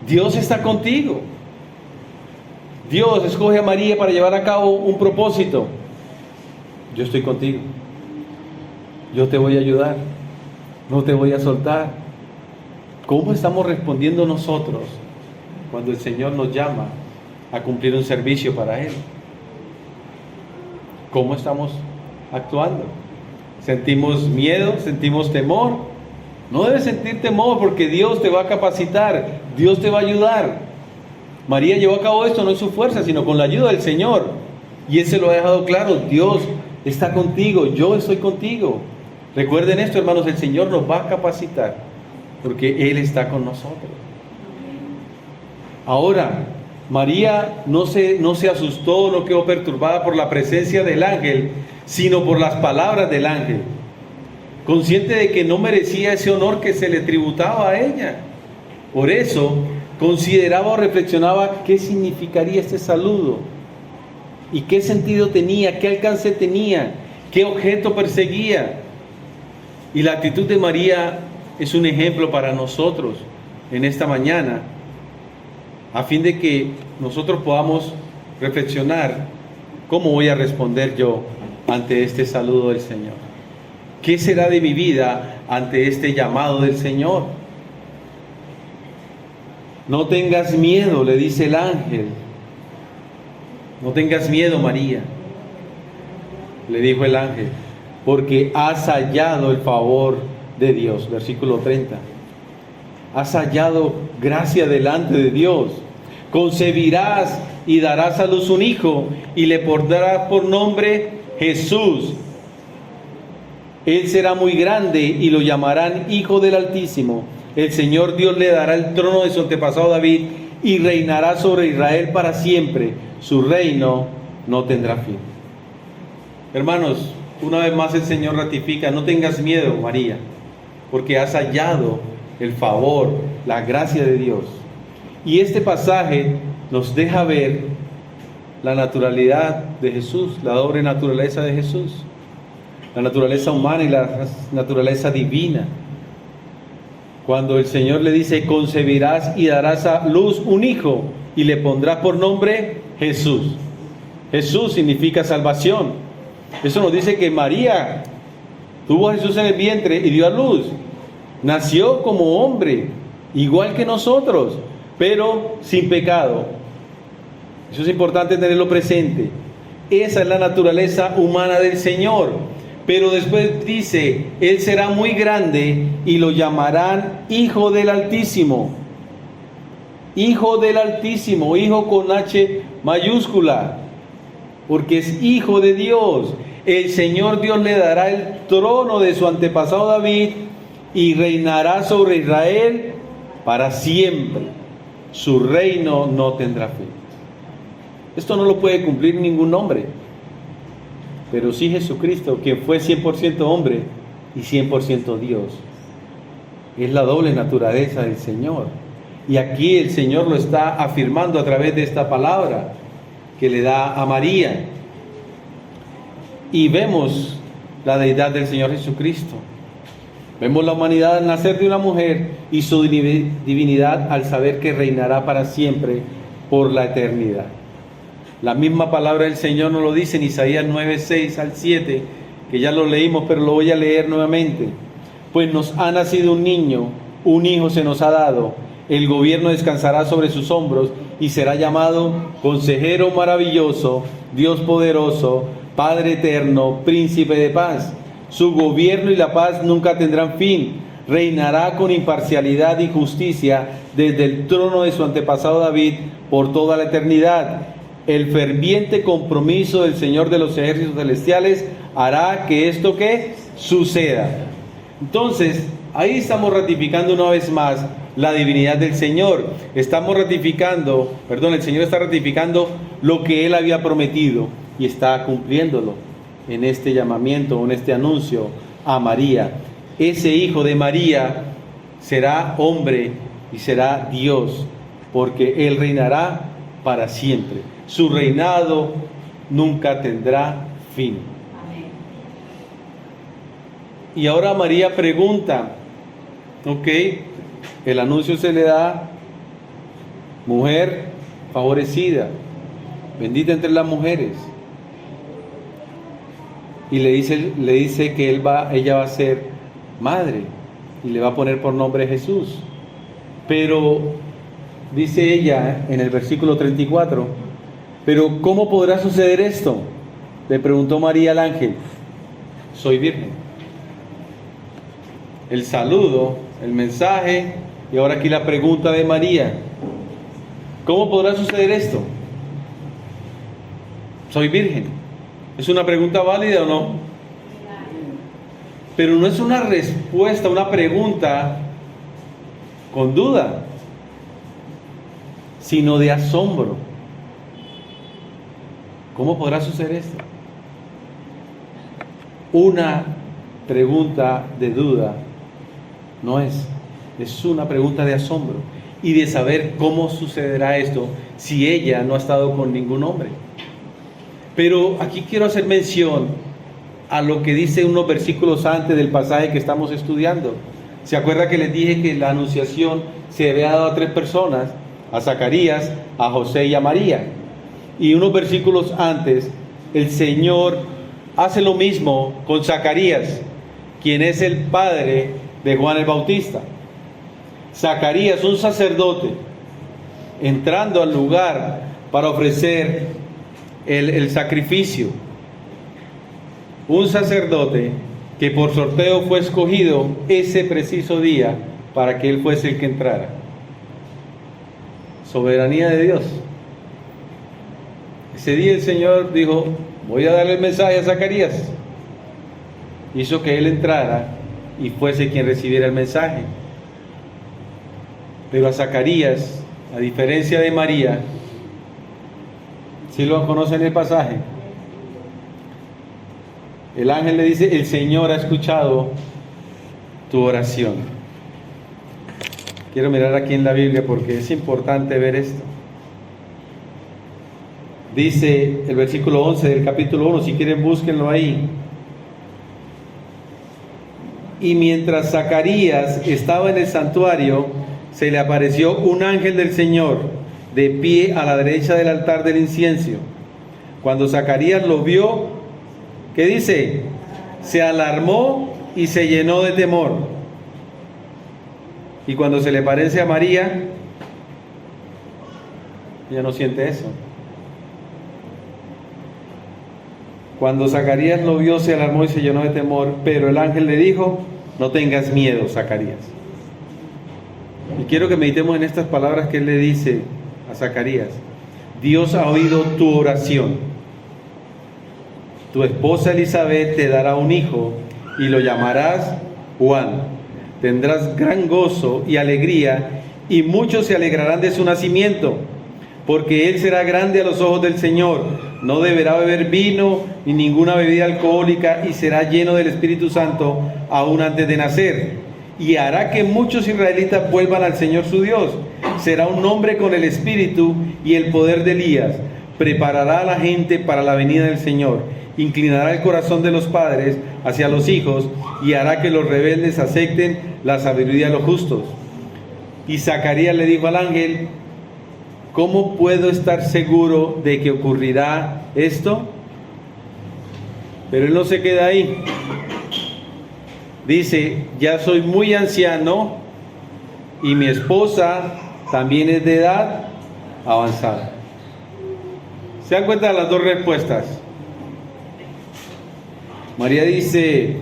Dios está contigo. Dios escoge a María para llevar a cabo un propósito. Yo estoy contigo. Yo te voy a ayudar. No te voy a soltar. ¿Cómo estamos respondiendo nosotros cuando el Señor nos llama a cumplir un servicio para Él? ¿Cómo estamos actuando? ¿Sentimos miedo? ¿Sentimos temor? No debes sentir temor, porque Dios te va a capacitar, Dios te va a ayudar. María llevó a cabo esto no en su fuerza, sino con la ayuda del Señor. Y Él se lo ha dejado claro: Dios está contigo, yo estoy contigo. Recuerden esto, hermanos, el Señor nos va a capacitar, porque Él está con nosotros. Ahora, María no se asustó, no quedó perturbada por la presencia del ángel, sino por las palabras del ángel. Consciente de que no merecía ese honor que se le tributaba a ella. Por eso, consideraba o reflexionaba qué significaría este saludo, y qué sentido tenía, qué alcance tenía, qué objeto perseguía. Y la actitud de María es un ejemplo para nosotros en esta mañana, a fin de que nosotros podamos reflexionar: ¿cómo voy a responder yo ante este saludo del Señor? ¿Qué será de mi vida ante este llamado del Señor? No tengas miedo, le dice el ángel. No tengas miedo, María, le dijo el ángel, porque has hallado el favor de Dios. Versículo 30. Has hallado gracia delante de Dios. Concebirás y darás a luz un hijo, y le pondrás por nombre Jesús. Él será muy grande y lo llamarán Hijo del Altísimo. El Señor Dios le dará el trono de su antepasado David, y reinará sobre Israel para siempre. Su reino no tendrá fin. Hermanos, una vez más el Señor ratifica: no tengas miedo, María, porque has hallado el favor, la gracia de Dios. Y este pasaje nos deja ver la naturalidad de Jesús, la doble naturaleza de Jesús, la naturaleza humana y la naturaleza divina. Cuando el Señor le dice: concebirás y darás a luz un hijo, y le pondrás por nombre Jesús. Jesús significa salvación. Eso nos dice que María tuvo a Jesús en el vientre y dio a luz. Nació como hombre, igual que nosotros, pero sin pecado. Eso es importante tenerlo presente. Esa es la naturaleza humana del Señor. Pero después dice, él será muy grande y lo llamarán Hijo del Altísimo. Hijo del Altísimo, hijo con H mayúscula, porque es hijo de Dios. El Señor Dios le dará el trono de su antepasado David y reinará sobre Israel para siempre. Su reino no tendrá fin. Esto no lo puede cumplir ningún hombre, pero sí Jesucristo, quien fue 100% hombre y 100% Dios. Es la doble naturaleza del Señor. Y aquí el Señor lo está afirmando a través de esta palabra que le da a María. Y vemos la deidad del Señor Jesucristo. Vemos la humanidad al nacer de una mujer y su divinidad al saber que reinará para siempre por la eternidad. La misma palabra del Señor nos lo dice en Isaías 9, 6 al 7, que ya lo leímos, pero lo voy a leer nuevamente. Pues nos ha nacido un niño, un hijo se nos ha dado. El gobierno descansará sobre sus hombros y será llamado Consejero Maravilloso, Dios Poderoso, Padre Eterno, Príncipe de Paz. Su gobierno y la paz nunca tendrán fin. Reinará con imparcialidad y justicia desde el trono de su antepasado David por toda la eternidad. El ferviente compromiso del Señor de los ejércitos celestiales hará que esto que suceda. Entonces, ahí estamos ratificando una vez más la divinidad del Señor. El Señor está ratificando lo que Él había prometido y está cumpliéndolo en este llamamiento, en este anuncio a María. Ese hijo de María será hombre y será Dios, porque Él reinará para siempre. Su reinado nunca tendrá fin. Y ahora María pregunta, el anuncio se le da: mujer favorecida, bendita entre las mujeres. Y le dice que ella va a ser madre y le va a poner por nombre Jesús. Pero dice ella en el versículo 34, ¿pero cómo podrá suceder esto?, le preguntó María al ángel. Soy virgen. El saludo, el mensaje, y ahora aquí la pregunta de María: ¿cómo podrá suceder esto? Soy virgen. ¿Es una pregunta válida o no? Pero no es una respuesta, una pregunta con duda, sino de asombro. ¿Cómo podrá suceder esto? Una pregunta de duda no es una pregunta de asombro y de saber cómo sucederá esto si ella no ha estado con ningún hombre. Pero aquí quiero hacer mención a lo que dice unos versículos antes del pasaje que estamos estudiando. ¿Se acuerda que les dije que la anunciación se había dado a 3 personas? A Zacarías, a José y a María. Y unos versículos antes, el Señor hace lo mismo con Zacarías, quien es el padre de Juan el Bautista. Zacarías, un sacerdote, entrando al lugar para ofrecer el sacrificio. Un sacerdote que por sorteo fue escogido ese preciso día para que él fuese el que entrara. Soberanía de Dios. Ese día el Señor dijo: voy a darle el mensaje a Zacarías. Hizo que él entrara y fuese quien recibiera el mensaje. Pero a Zacarías, a diferencia de María, ¿sí lo conocen el pasaje? El ángel le dice: el Señor ha escuchado tu oración. Quiero mirar aquí en la Biblia porque es importante ver esto. Dice el versículo 11 del capítulo 1, si quieren búsquenlo ahí. Y mientras Zacarías estaba en el santuario, se le apareció un ángel del Señor de pie a la derecha del altar del incienso. Cuando Zacarías lo vio, ¿qué dice? Se alarmó y se llenó de temor. Y cuando se le aparece a María, ella no siente eso. Cuando Zacarías lo vio, se alarmó y se llenó de temor, pero el ángel le dijo: no tengas miedo, Zacarías. Y quiero que meditemos en estas palabras que él le dice a Zacarías. Dios ha oído tu oración. Tu esposa Elizabeth te dará un hijo y lo llamarás Juan. Tendrás gran gozo y alegría, y muchos se alegrarán de su nacimiento, porque él será grande a los ojos del Señor. No deberá beber vino ni ninguna bebida alcohólica, y será lleno del Espíritu Santo aún antes de nacer. Y hará que muchos israelitas vuelvan al Señor su Dios. Será un hombre con el espíritu y el poder de Elías. Preparará a la gente para la venida del Señor. Inclinará el corazón de los padres hacia los hijos, y hará que los rebeldes acepten la sabiduría de los justos. Y Zacarías le dijo al ángel: ¿cómo puedo estar seguro de que ocurrirá esto? Pero él no se queda ahí. Dice: ya soy muy anciano y mi esposa también es de edad avanzada. ¿Se dan cuenta de las dos respuestas? María dice: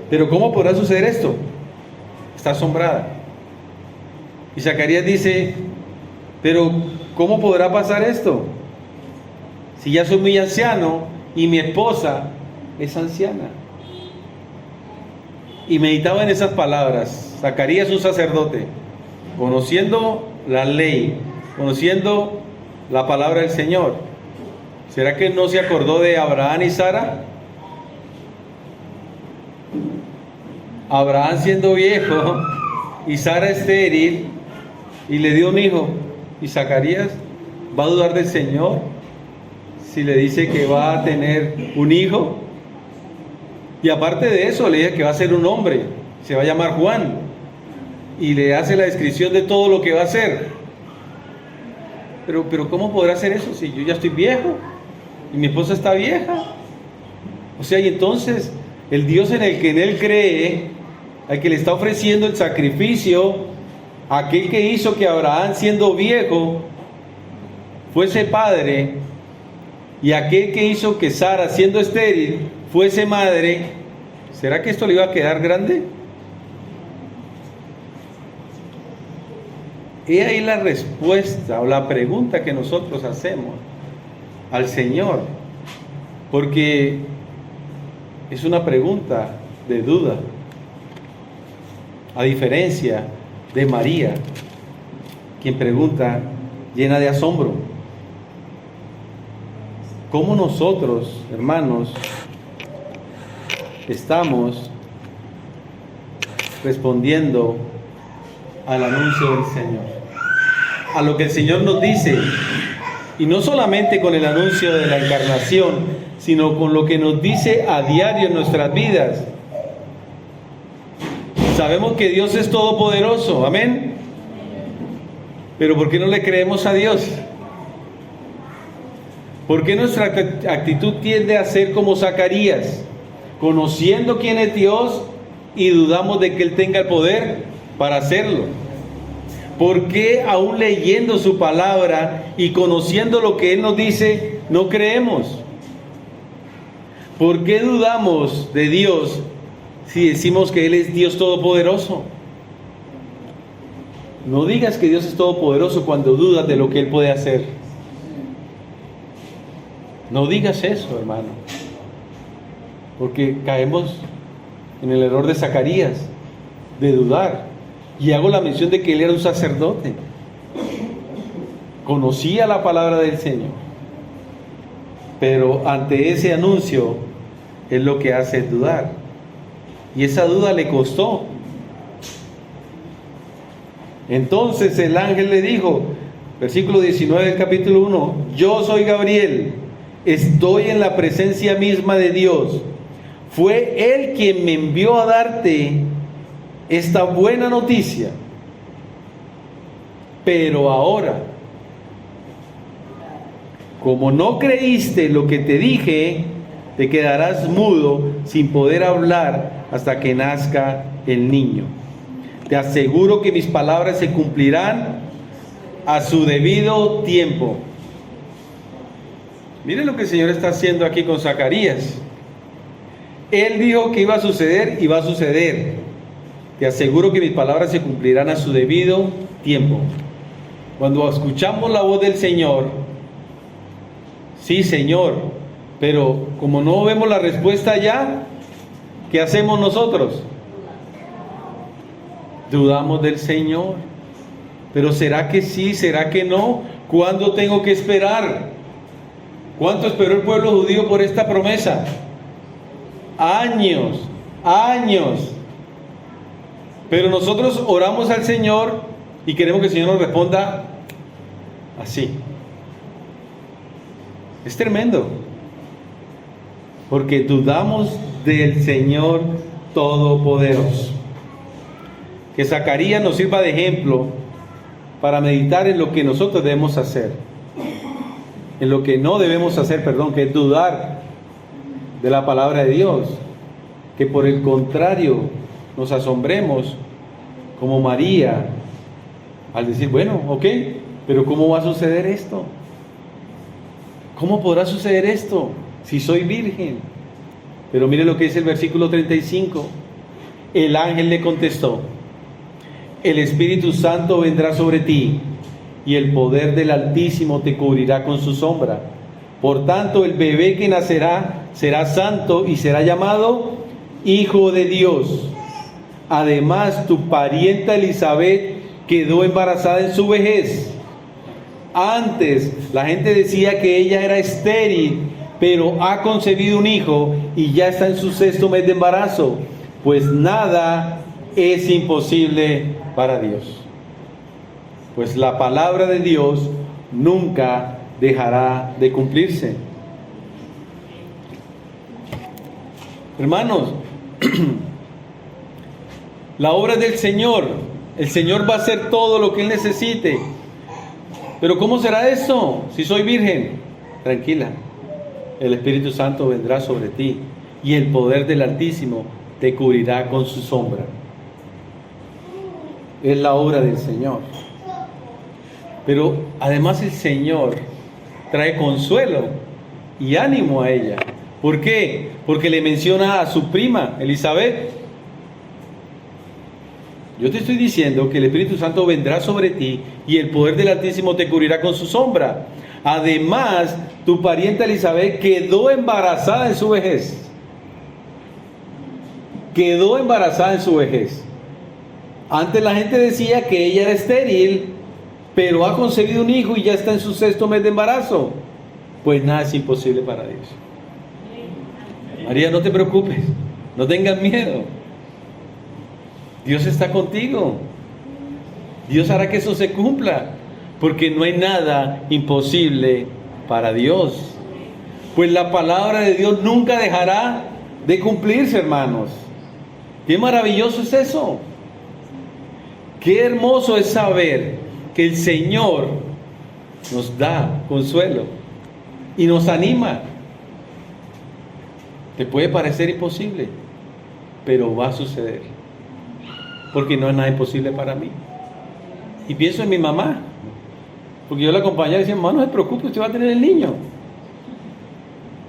¿pero cómo podrá suceder esto? Está asombrada. Y Zacarías dice: ¿pero cómo podrá pasar esto? Si ya soy muy anciano y mi esposa es anciana. Y meditaba en esas palabras. Zacarías, un sacerdote, conociendo la ley, conociendo la palabra del Señor. ¿Será que no se acordó de Abraham y Sara? Abraham siendo viejo y Sara estéril, y le dio un hijo. Y Zacarías va a dudar del Señor si le dice que va a tener un hijo. Y aparte de eso, le dice que va a ser un hombre, se va a llamar Juan, y le hace la descripción de todo lo que va a hacer. Pero ¿cómo podrá hacer eso si yo ya estoy viejo y mi esposa está vieja? O sea, y entonces el Dios en el que en él cree, al que le está ofreciendo el sacrificio, aquel que hizo que Abraham, siendo viejo, fuese padre, y aquel que hizo que Sara, siendo estéril, fuese madre, ¿será que esto le iba a quedar grande? He ahí la respuesta o la pregunta que nosotros hacemos al Señor, porque es una pregunta de duda, a diferencia de María, quien pregunta llena de asombro. ¿Cómo nosotros, hermanos, estamos respondiendo al anuncio del Señor, a lo que el Señor nos dice? Y no solamente con el anuncio de la encarnación, sino con lo que nos dice a diario en nuestras vidas. Sabemos que Dios es todopoderoso, amén. Pero ¿por qué no le creemos a Dios? ¿Por qué nuestra actitud tiende a ser como Zacarías, conociendo quién es Dios y dudamos de que Él tenga el poder para hacerlo? ¿Por qué aún leyendo su palabra y conociendo lo que Él nos dice, no creemos? ¿Por qué dudamos de Dios si decimos que Él es Dios todopoderoso? No digas que Dios es todopoderoso cuando dudas de lo que Él puede hacer. No digas eso, hermano, porque caemos en el error de Zacarías, de dudar. Y hago la mención de que él era un sacerdote, conocía la palabra del Señor, pero ante ese anuncio, él lo que hace es dudar, y esa duda le costó. Entonces el ángel le dijo, versículo 19 del capítulo 1, yo soy Gabriel, estoy en la presencia misma de Dios. Fue Él quien me envió a darte esta buena noticia. Pero ahora, como no creíste lo que te dije, te quedarás mudo sin poder hablar hasta que nazca el niño. Te aseguro que mis palabras se cumplirán a su debido tiempo. Miren lo que el Señor está haciendo aquí con Zacarías. Él dijo que iba a suceder y va a suceder. Te aseguro que mis palabras se cumplirán a su debido tiempo. Cuando escuchamos la voz del Señor, sí, Señor, pero como no vemos la respuesta ya, ¿qué hacemos nosotros? Dudamos del Señor. Pero ¿será que sí? ¿Será que no? ¿Cuándo tengo que esperar? ¿Cuánto esperó el pueblo judío por esta promesa? Años, años. Pero nosotros oramos al Señor y queremos que el Señor nos responda así. Es tremendo, porque dudamos del Señor Todopoderoso. Que Zacarías nos sirva de ejemplo para meditar en lo que nosotros debemos hacer, en lo que no debemos hacer, que es dudar de la palabra de Dios. Que por el contrario nos asombremos como María al decir, bueno, ok, pero ¿cómo va a suceder esto? ¿Cómo podrá suceder esto si soy virgen? Pero mire lo que dice el versículo 35. El ángel le contestó: el Espíritu Santo vendrá sobre ti, y el poder del Altísimo te cubrirá con su sombra. Por tanto, el bebé que nacerá será santo y será llamado Hijo de Dios. Además, tu parienta Elizabeth quedó embarazada en su vejez. Antes, la gente decía que ella era estéril, pero ha concebido un hijo y ya está en su 6º mes de embarazo. Pues nada es imposible para Dios. Pues la palabra de Dios nunca dejará de cumplirse. Hermanos, la obra es del Señor. El Señor va a hacer todo lo que Él necesite. Pero ¿cómo será eso si soy virgen? Tranquila, el Espíritu Santo vendrá sobre ti y el poder del Altísimo te cubrirá con su sombra. Es la obra del Señor. Pero además el Señor trae consuelo y ánimo a ella. ¿Por qué? Porque le menciona a su prima Elizabeth. Yo te estoy diciendo que el Espíritu Santo vendrá sobre ti y el poder del Altísimo te cubrirá con su sombra. Además, tu parienta Elizabeth quedó embarazada en su vejez. Quedó embarazada en su vejez. Antes la gente decía que ella era estéril, pero ha concebido un hijo y ya está en su 6º mes de embarazo. Pues nada es imposible para Dios. María, no te preocupes, no tengas miedo. Dios está contigo. Dios hará que eso se cumpla, porque no hay nada imposible para Dios. Pues la palabra de Dios nunca dejará de cumplirse, hermanos. Qué maravilloso es eso. Qué hermoso es saber que el Señor nos da consuelo y nos anima. Te puede parecer imposible, pero va a suceder, porque no es nada imposible para mí. Y pienso en mi mamá, porque yo la acompañaba y decía, mamá, no se preocupe, usted va a tener el niño.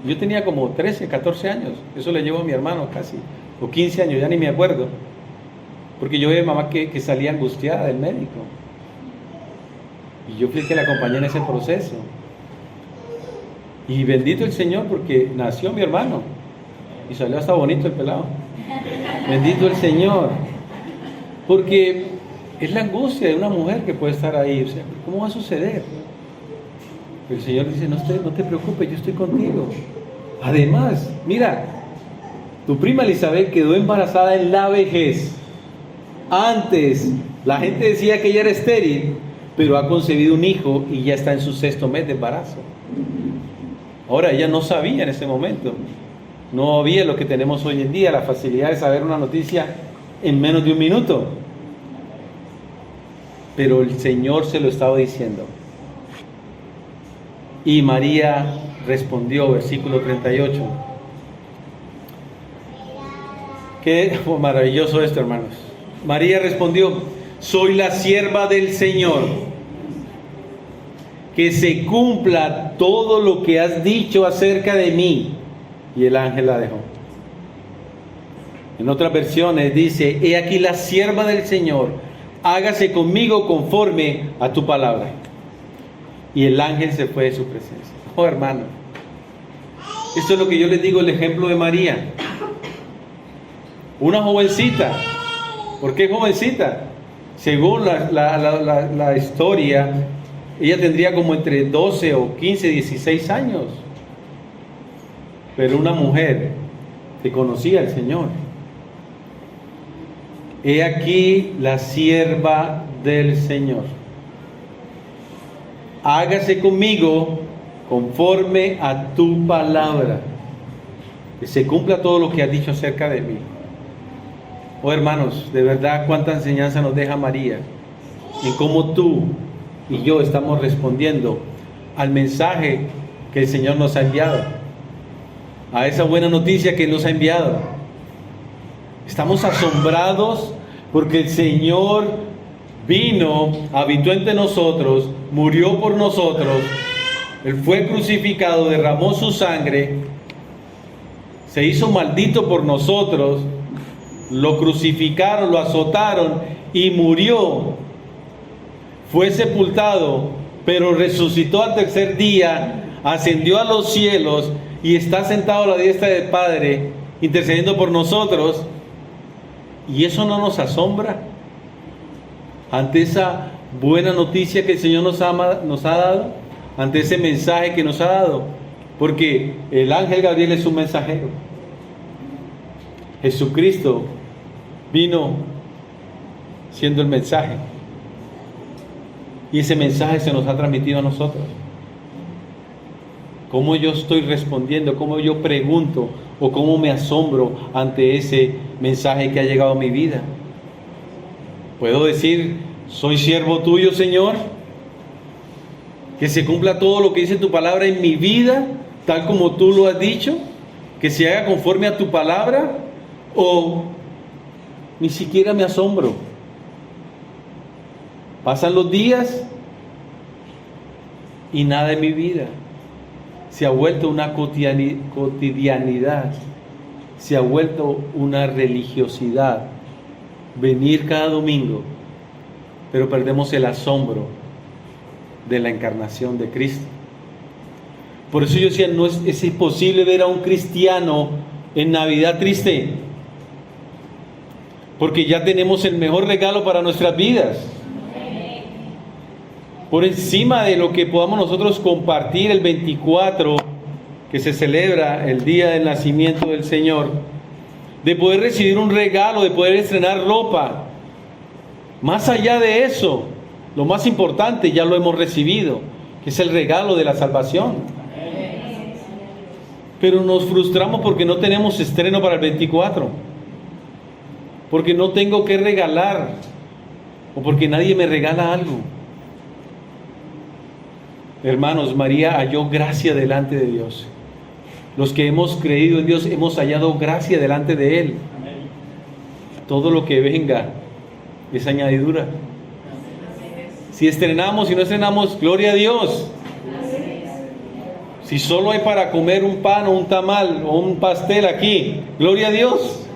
Yo tenía como 13, 14 años, eso le llevo a mi hermano casi, o 15 años, ya ni me acuerdo, porque yo veía a mi mamá que salía angustiada del médico, y yo fui el que la acompañé en ese proceso. Y bendito el Señor, porque nació mi hermano, y salió hasta bonito el pelado. Bendito el Señor, porque es la angustia de una mujer que puede estar ahí. O sea, ¿cómo va a suceder? El Señor dice, no te preocupes, yo estoy contigo. Además, mira, tu prima Elizabeth quedó embarazada en la vejez. Antes la gente decía que ella era estéril, pero ha concebido un hijo y ya está en su 6º mes de embarazo. Ahora, ella no sabía en ese momento. No había lo que tenemos hoy en día, la facilidad de saber una noticia en menos de un minuto. Pero el Señor se lo estaba diciendo. Y María respondió, versículo 38. Qué maravilloso esto, hermanos. María respondió, soy la sierva del Señor. que se cumpla todo lo que has dicho acerca de mí. Y el ángel la dejó. En otras versiones dice: he aquí la sierva del Señor, hágase conmigo conforme a tu palabra. Y el ángel se fue de su presencia. Oh, hermano, esto es lo que yo les digo, el ejemplo de María. Una jovencita. ¿Por qué jovencita? Según la historia, ella tendría como entre 12 o 15, 16 años. Pero una mujer que conocía al Señor. He aquí la sierva del Señor. Hágase conmigo conforme a tu palabra. Que se cumpla todo lo que has dicho acerca de mí. Oh, hermanos, de verdad, cuánta enseñanza nos deja María en cómo tú y yo estamos respondiendo al mensaje que el Señor nos ha enviado, a esa buena noticia que nos ha enviado. Estamos asombrados porque el Señor vino, habitó entre nosotros, murió por nosotros, Él fue crucificado, derramó su sangre, se hizo maldito por nosotros, lo crucificaron, lo azotaron y murió. Fue sepultado, pero resucitó al tercer día, ascendió a los cielos y está sentado a la diestra del Padre, intercediendo por nosotros. ¿Y eso no nos asombra? Ante esa buena noticia que el Señor nos ha dado, ante ese mensaje que nos ha dado, porque el ángel Gabriel es un mensajero. Jesucristo vino siendo el mensaje, y ese mensaje se nos ha transmitido a nosotros. ¿Cómo yo estoy respondiendo? ¿Cómo yo pregunto? ¿O cómo me asombro ante ese mensaje que ha llegado a mi vida? ¿Puedo decir: soy siervo tuyo, Señor? Que se cumpla todo lo que dice tu palabra en mi vida, tal como tú lo has dicho, que se haga conforme a tu palabra. ¿O ni siquiera me asombro? Pasan los días y nada en mi vida. Se ha vuelto una cotidianidad, se ha vuelto una religiosidad, venir cada domingo, pero perdemos el asombro de la encarnación de Cristo. Por eso yo decía, es imposible ver a un cristiano en Navidad triste, porque ya tenemos el mejor regalo para nuestras vidas. Por encima de lo que podamos nosotros compartir el 24, que se celebra el día del nacimiento del Señor, de poder recibir un regalo, de poder estrenar ropa. Más allá de eso, lo más importante ya lo hemos recibido, que es el regalo de la salvación. Pero nos frustramos porque no tenemos estreno para el 24, porque no tengo que regalar, o porque nadie me regala algo. Hermanos, María halló gracia delante de Dios. Los que hemos creído en Dios hemos hallado gracia delante de Él. Todo lo que venga es añadidura. Si estrenamos y no estrenamos, gloria a Dios. Si solo hay para comer un pan o un tamal o un pastel aquí, gloria a Dios.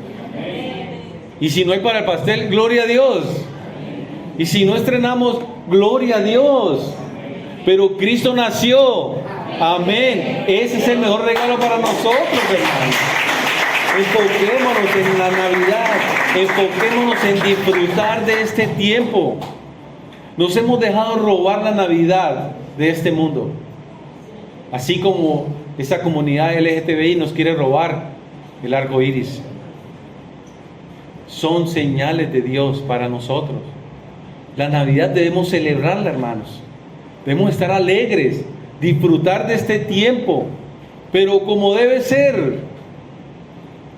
Y si no hay para el pastel, gloria a Dios. Y si no estrenamos, gloria a Dios. Pero Cristo nació. Amén. Ese es el mejor regalo para nosotros, hermanos. Enfoquémonos en la Navidad. Enfoquémonos en disfrutar de este tiempo. Nos hemos dejado robar la Navidad de este mundo. Así como esa comunidad LGTBI nos quiere robar el arco iris. Son señales de Dios para nosotros. La Navidad debemos celebrarla, hermanos. Debemos estar alegres, disfrutar de este tiempo, pero como debe ser,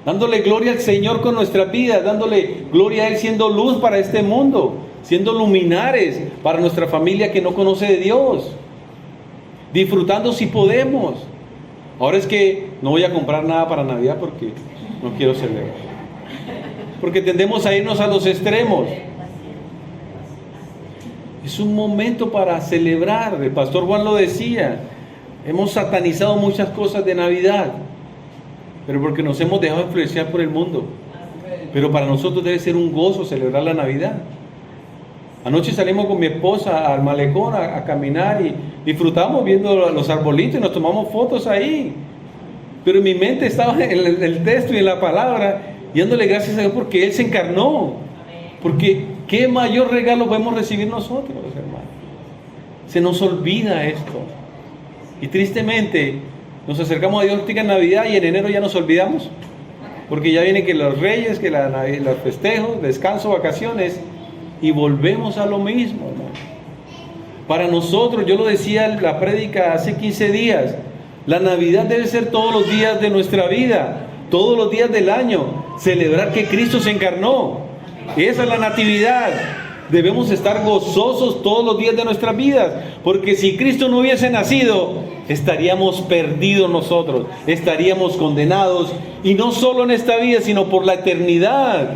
dándole gloria al Señor con nuestra vida, dándole gloria a Él siendo luz para este mundo, siendo luminares para nuestra familia que no conoce de Dios, disfrutando si podemos. Ahora es que no voy a comprar nada para Navidad porque no quiero celebrar, porque tendemos a irnos a los extremos. Es un momento para celebrar. El pastor Juan lo decía. Hemos satanizado muchas cosas de Navidad, pero porque nos hemos dejado influenciar por el mundo. Pero para nosotros debe ser un gozo celebrar la Navidad. Anoche salimos con mi esposa al malecón a caminar y disfrutamos viendo los arbolitos y nos tomamos fotos ahí. Pero en mi mente estaba en el texto y en la palabra, y dándole gracias a Dios porque Él se encarnó. Porque qué mayor regalo podemos recibir nosotros, hermano. Se nos olvida esto. Y tristemente nos acercamos a Dios en Navidad y en enero ya nos olvidamos. Porque ya vienen que los reyes, que los festejos, descanso, vacaciones, y volvemos a lo mismo, hermano. Para nosotros, yo lo decía en la prédica hace 15 días, la Navidad debe ser todos los días de nuestra vida, todos los días del año, celebrar que Cristo se encarnó. Esa es la natividad. Debemos estar gozosos todos los días de nuestras vidas, porque si Cristo no hubiese nacido, estaríamos perdidos nosotros, estaríamos condenados, y no solo en esta vida, sino por la eternidad.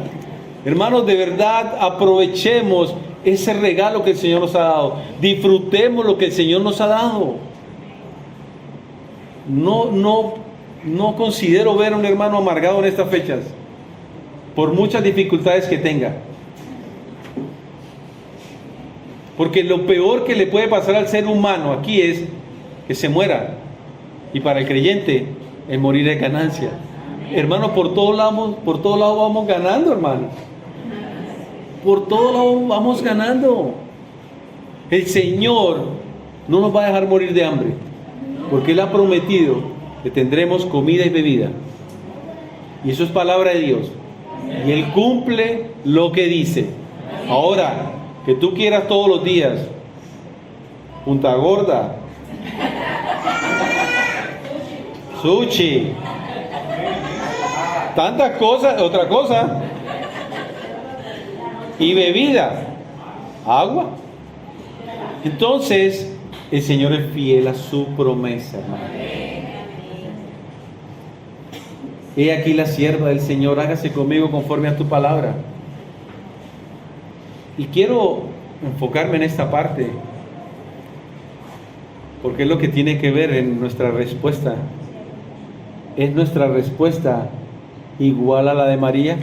Hermanos, de verdad aprovechemos ese regalo que el Señor nos ha dado, disfrutemos lo que el Señor nos ha dado. No considero ver a un hermano amargado en estas fechas, por muchas dificultades que tenga. Porque lo peor que le puede pasar al ser humano aquí es que se muera. Y para el creyente, el morir es ganancia. Hermanos, por todos lados vamos ganando, hermanos. Por todos lados vamos ganando. El Señor no nos va a dejar morir de hambre, porque Él ha prometido que tendremos comida y bebida. Y eso es palabra de Dios. Y Él cumple lo que dice. Ahora, que tú quieras todos los días punta gorda, sushi, tantas cosas, otra cosa, y bebida, agua. Entonces el Señor es fiel a su promesa, hermano. He aquí la sierva del Señor, hágase conmigo conforme a tu palabra. Y quiero enfocarme en esta parte, porque es lo que tiene que ver en nuestra respuesta. ¿Es nuestra respuesta igual a la de María?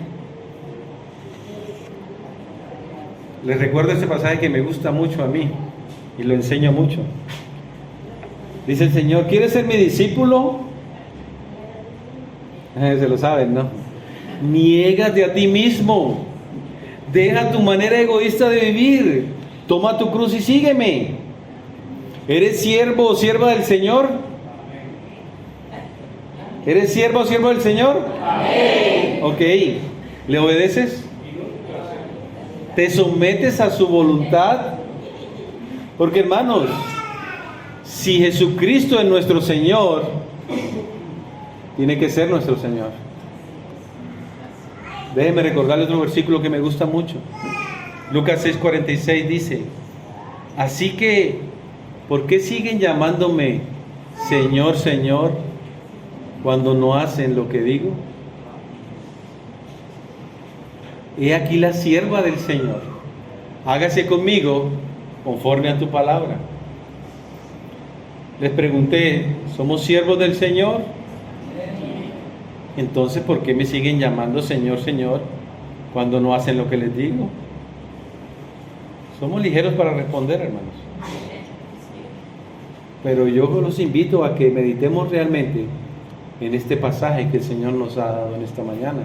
Les recuerdo este pasaje que me gusta mucho a mí y lo enseño mucho. Dice el Señor: ¿quieres ser mi discípulo? Se lo saben, ¿no? Niégate a ti mismo. Deja tu manera egoísta de vivir. Toma tu cruz y sígueme. ¿Eres siervo o sierva del Señor? ¿Eres siervo o siervo del Señor? Amén. Ok. ¿Le obedeces? ¿Te sometes a su voluntad? Porque, hermanos, si Jesucristo es nuestro Señor, tiene que ser nuestro Señor. Déjeme recordarle otro versículo que me gusta mucho. Lucas 6:46 dice: así que, ¿por qué siguen llamándome Señor, Señor, cuando no hacen lo que digo? He aquí la sierva del Señor, hágase conmigo conforme a tu palabra. Les pregunté: ¿somos siervos del Señor? Entonces, ¿por qué me siguen llamando Señor, Señor, cuando no hacen lo que les digo? Somos ligeros para responder, hermanos. Pero yo los invito a que meditemos realmente en este pasaje que el Señor nos ha dado en esta mañana.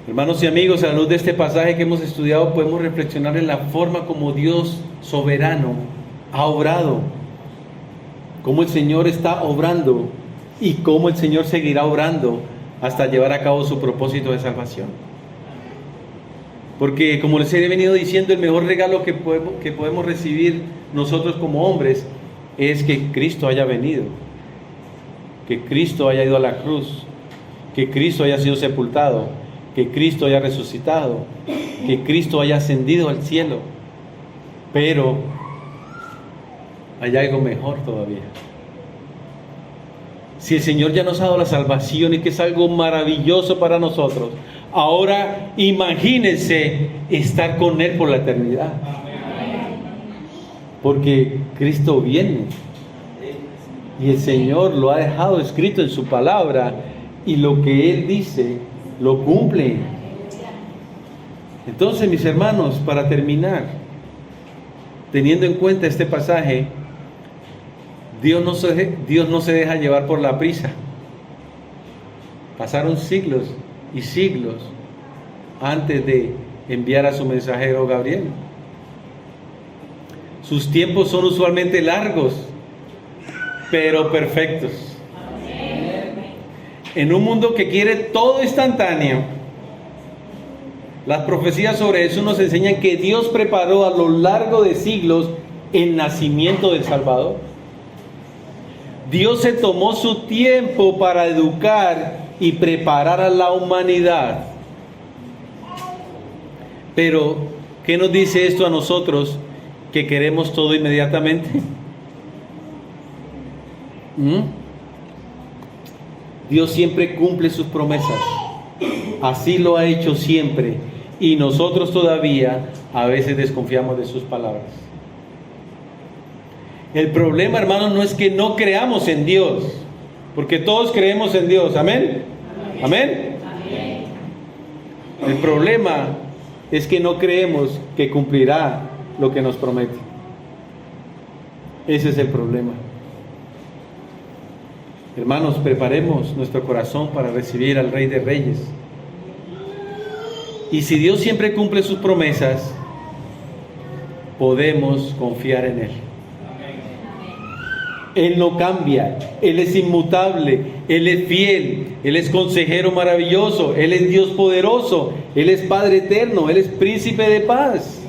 Hermanos y amigos, a la luz de este pasaje que hemos estudiado, podemos reflexionar en la forma como Dios soberano ha obrado, cómo el Señor está obrando y cómo el Señor seguirá obrando hasta llevar a cabo su propósito de salvación. Porque, como les he venido diciendo, el mejor regalo que podemos recibir nosotros como hombres es que Cristo haya venido, que Cristo haya ido a la cruz, que Cristo haya sido sepultado, que Cristo haya resucitado, que Cristo haya ascendido al cielo. Pero hay algo mejor todavía. Si el Señor ya nos ha dado la salvación y que es algo maravilloso para nosotros, Ahora imagínense estar con Él por la eternidad. Porque Cristo viene. Y el Señor lo ha dejado escrito en su palabra. Y lo que Él dice, lo cumple. Entonces, mis hermanos, para terminar, teniendo en cuenta este pasaje, Dios no se deja llevar por la prisa. Pasaron siglos y siglos antes de enviar a su mensajero Gabriel. Sus tiempos son usualmente largos, pero perfectos. En un mundo que quiere todo instantáneo, las profecías sobre eso nos enseñan que Dios preparó a lo largo de siglos el nacimiento del Salvador. Dios se tomó su tiempo para educar y preparar a la humanidad. Pero, ¿qué nos dice esto a nosotros que queremos todo inmediatamente? Dios siempre cumple sus promesas. Así lo ha hecho siempre. Y nosotros todavía a veces desconfiamos de sus palabras. El problema, hermanos, no es que no creamos en Dios, porque todos creemos en Dios. ¿Amén? ¿Amén? El problema es que no creemos que cumplirá lo que nos promete. Ese es el problema. Hermanos, preparemos nuestro corazón para recibir al Rey de Reyes. Y si Dios siempre cumple sus promesas, podemos confiar en Él. Él no cambia, Él es inmutable, Él es fiel, Él es consejero maravilloso, Él es Dios poderoso, Él es Padre eterno, Él es príncipe de paz.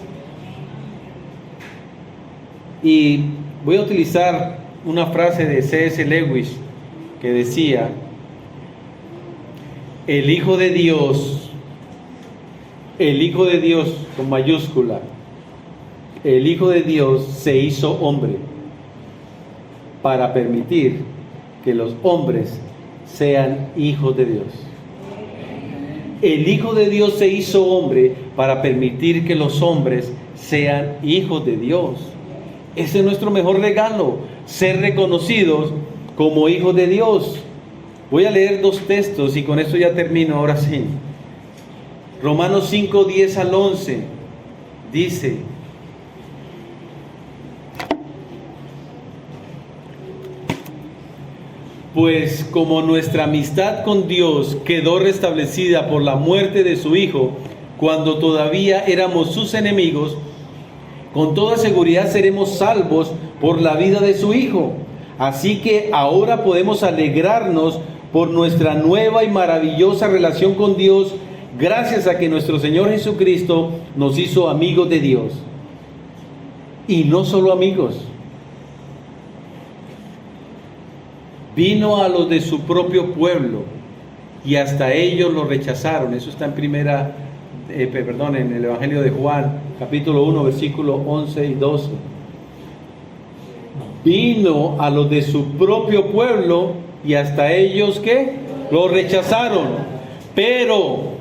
Y voy a utilizar una frase de C.S. Lewis que decía: el Hijo de Dios con mayúscula, el Hijo de Dios se hizo hombre para permitir que los hombres sean hijos de Dios. El Hijo de Dios se hizo hombre para permitir que los hombres sean hijos de Dios. Ese es nuestro mejor regalo, ser reconocidos como hijos de Dios. Voy a leer 2 textos y con esto ya termino, ahora sí. Romanos 5, 10 al 11 dice: pues como nuestra amistad con Dios quedó restablecida por la muerte de su Hijo, cuando todavía éramos sus enemigos, con toda seguridad seremos salvos por la vida de su Hijo. Así que ahora podemos alegrarnos por nuestra nueva y maravillosa relación con Dios, gracias a que nuestro Señor Jesucristo nos hizo amigos de Dios. Y no solo amigos, vino a los de su propio pueblo y hasta ellos lo rechazaron. Eso está en el Evangelio de Juan, capítulo 1, versículos 11 y 12. Vino a los de su propio pueblo y hasta ellos, ¿qué? Lo rechazaron. Pero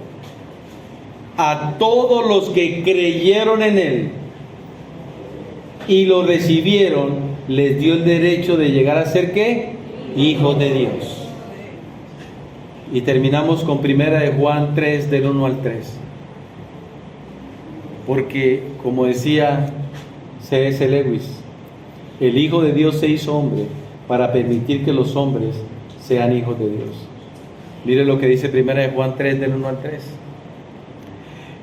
a todos los que creyeron en Él y lo recibieron, les dio el derecho de llegar a ser, ¿qué? Hijos de Dios. Y terminamos con 1 de Juan 3, del 1 al 3. Porque, como decía C.S. Lewis, el Hijo de Dios se hizo hombre para permitir que los hombres sean hijos de Dios. Mire lo que dice 1 de Juan 3, del 1 al 3.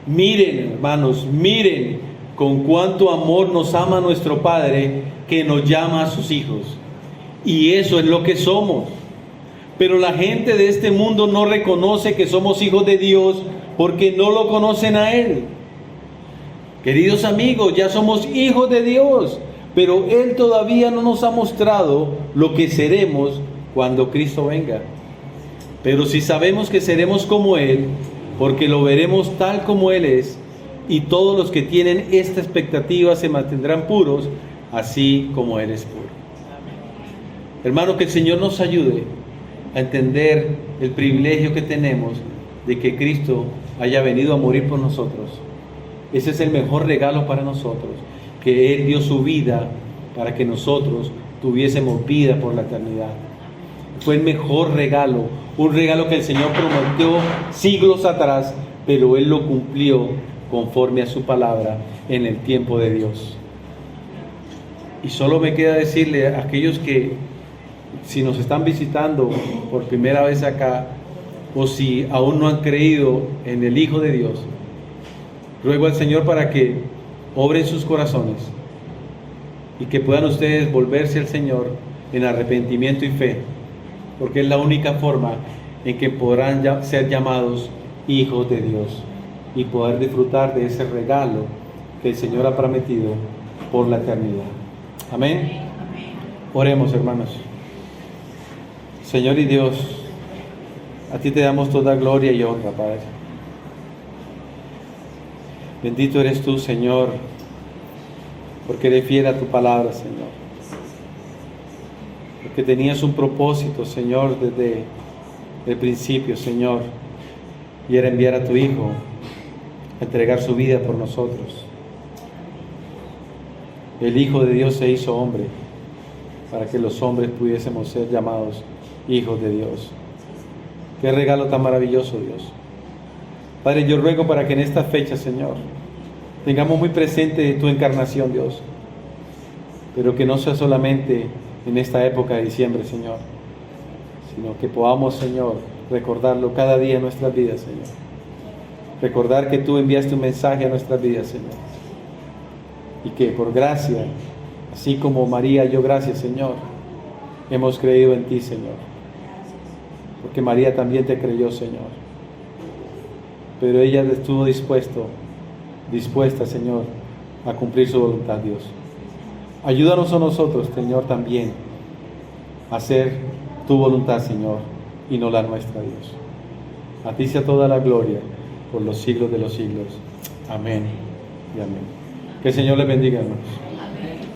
Miren, hermanos, miren con cuánto amor nos ama nuestro Padre, que nos llama a sus hijos. Y eso es lo que somos. Pero la gente de este mundo no reconoce que somos hijos de Dios porque no lo conocen a Él. Queridos amigos, ya somos hijos de Dios, pero Él todavía no nos ha mostrado lo que seremos cuando Cristo venga. Pero si sabemos que seremos como Él, porque lo veremos tal como Él es, y todos los que tienen esta expectativa se mantendrán puros, así como Él es puro. Hermano, que el Señor nos ayude a entender el privilegio que tenemos de que Cristo haya venido a morir por nosotros. Ese es el mejor regalo para nosotros, que Él dio su vida para que nosotros tuviésemos vida por la eternidad. Fue el mejor regalo, un regalo que el Señor prometió siglos atrás, pero Él lo cumplió conforme a su palabra en el tiempo de Dios. Y solo me queda decirle a aquellos que, si nos están visitando por primera vez acá, o si aún no han creído en el Hijo de Dios, ruego al Señor para que obre en sus corazones y que puedan ustedes volverse al Señor en arrepentimiento y fe, porque es la única forma en que podrán ser llamados hijos de Dios y poder disfrutar de ese regalo que el Señor ha prometido por la eternidad. Amén. Oremos, hermanos. Señor y Dios, a ti te damos toda gloria y honra, Padre. Bendito eres tú, Señor, porque eres fiel a tu palabra, Señor. Porque tenías un propósito, Señor, desde el principio, Señor, y era enviar a tu Hijo a entregar su vida por nosotros. El Hijo de Dios se hizo hombre para que los hombres pudiésemos ser llamados hijos de Dios. Qué regalo tan maravilloso, Dios. Padre, yo ruego para que en esta fecha, Señor, tengamos muy presente tu encarnación, Dios, pero que no sea solamente en esta época de diciembre, Señor, sino que podamos, Señor, recordarlo cada día en nuestras vidas, Señor. Recordar que tú enviaste un mensaje a nuestras vidas, Señor, y que por gracia, así como María halló gracia, Señor, hemos creído en ti, Señor, porque María también te creyó, Señor, pero ella estuvo dispuesta, Señor, a cumplir su voluntad, Dios. Ayúdanos a nosotros, Señor, también a hacer tu voluntad, Señor, y no la nuestra, Dios. A ti sea toda la gloria por los siglos de los siglos. Amén y amén. Que el Señor les bendiga, hermanos.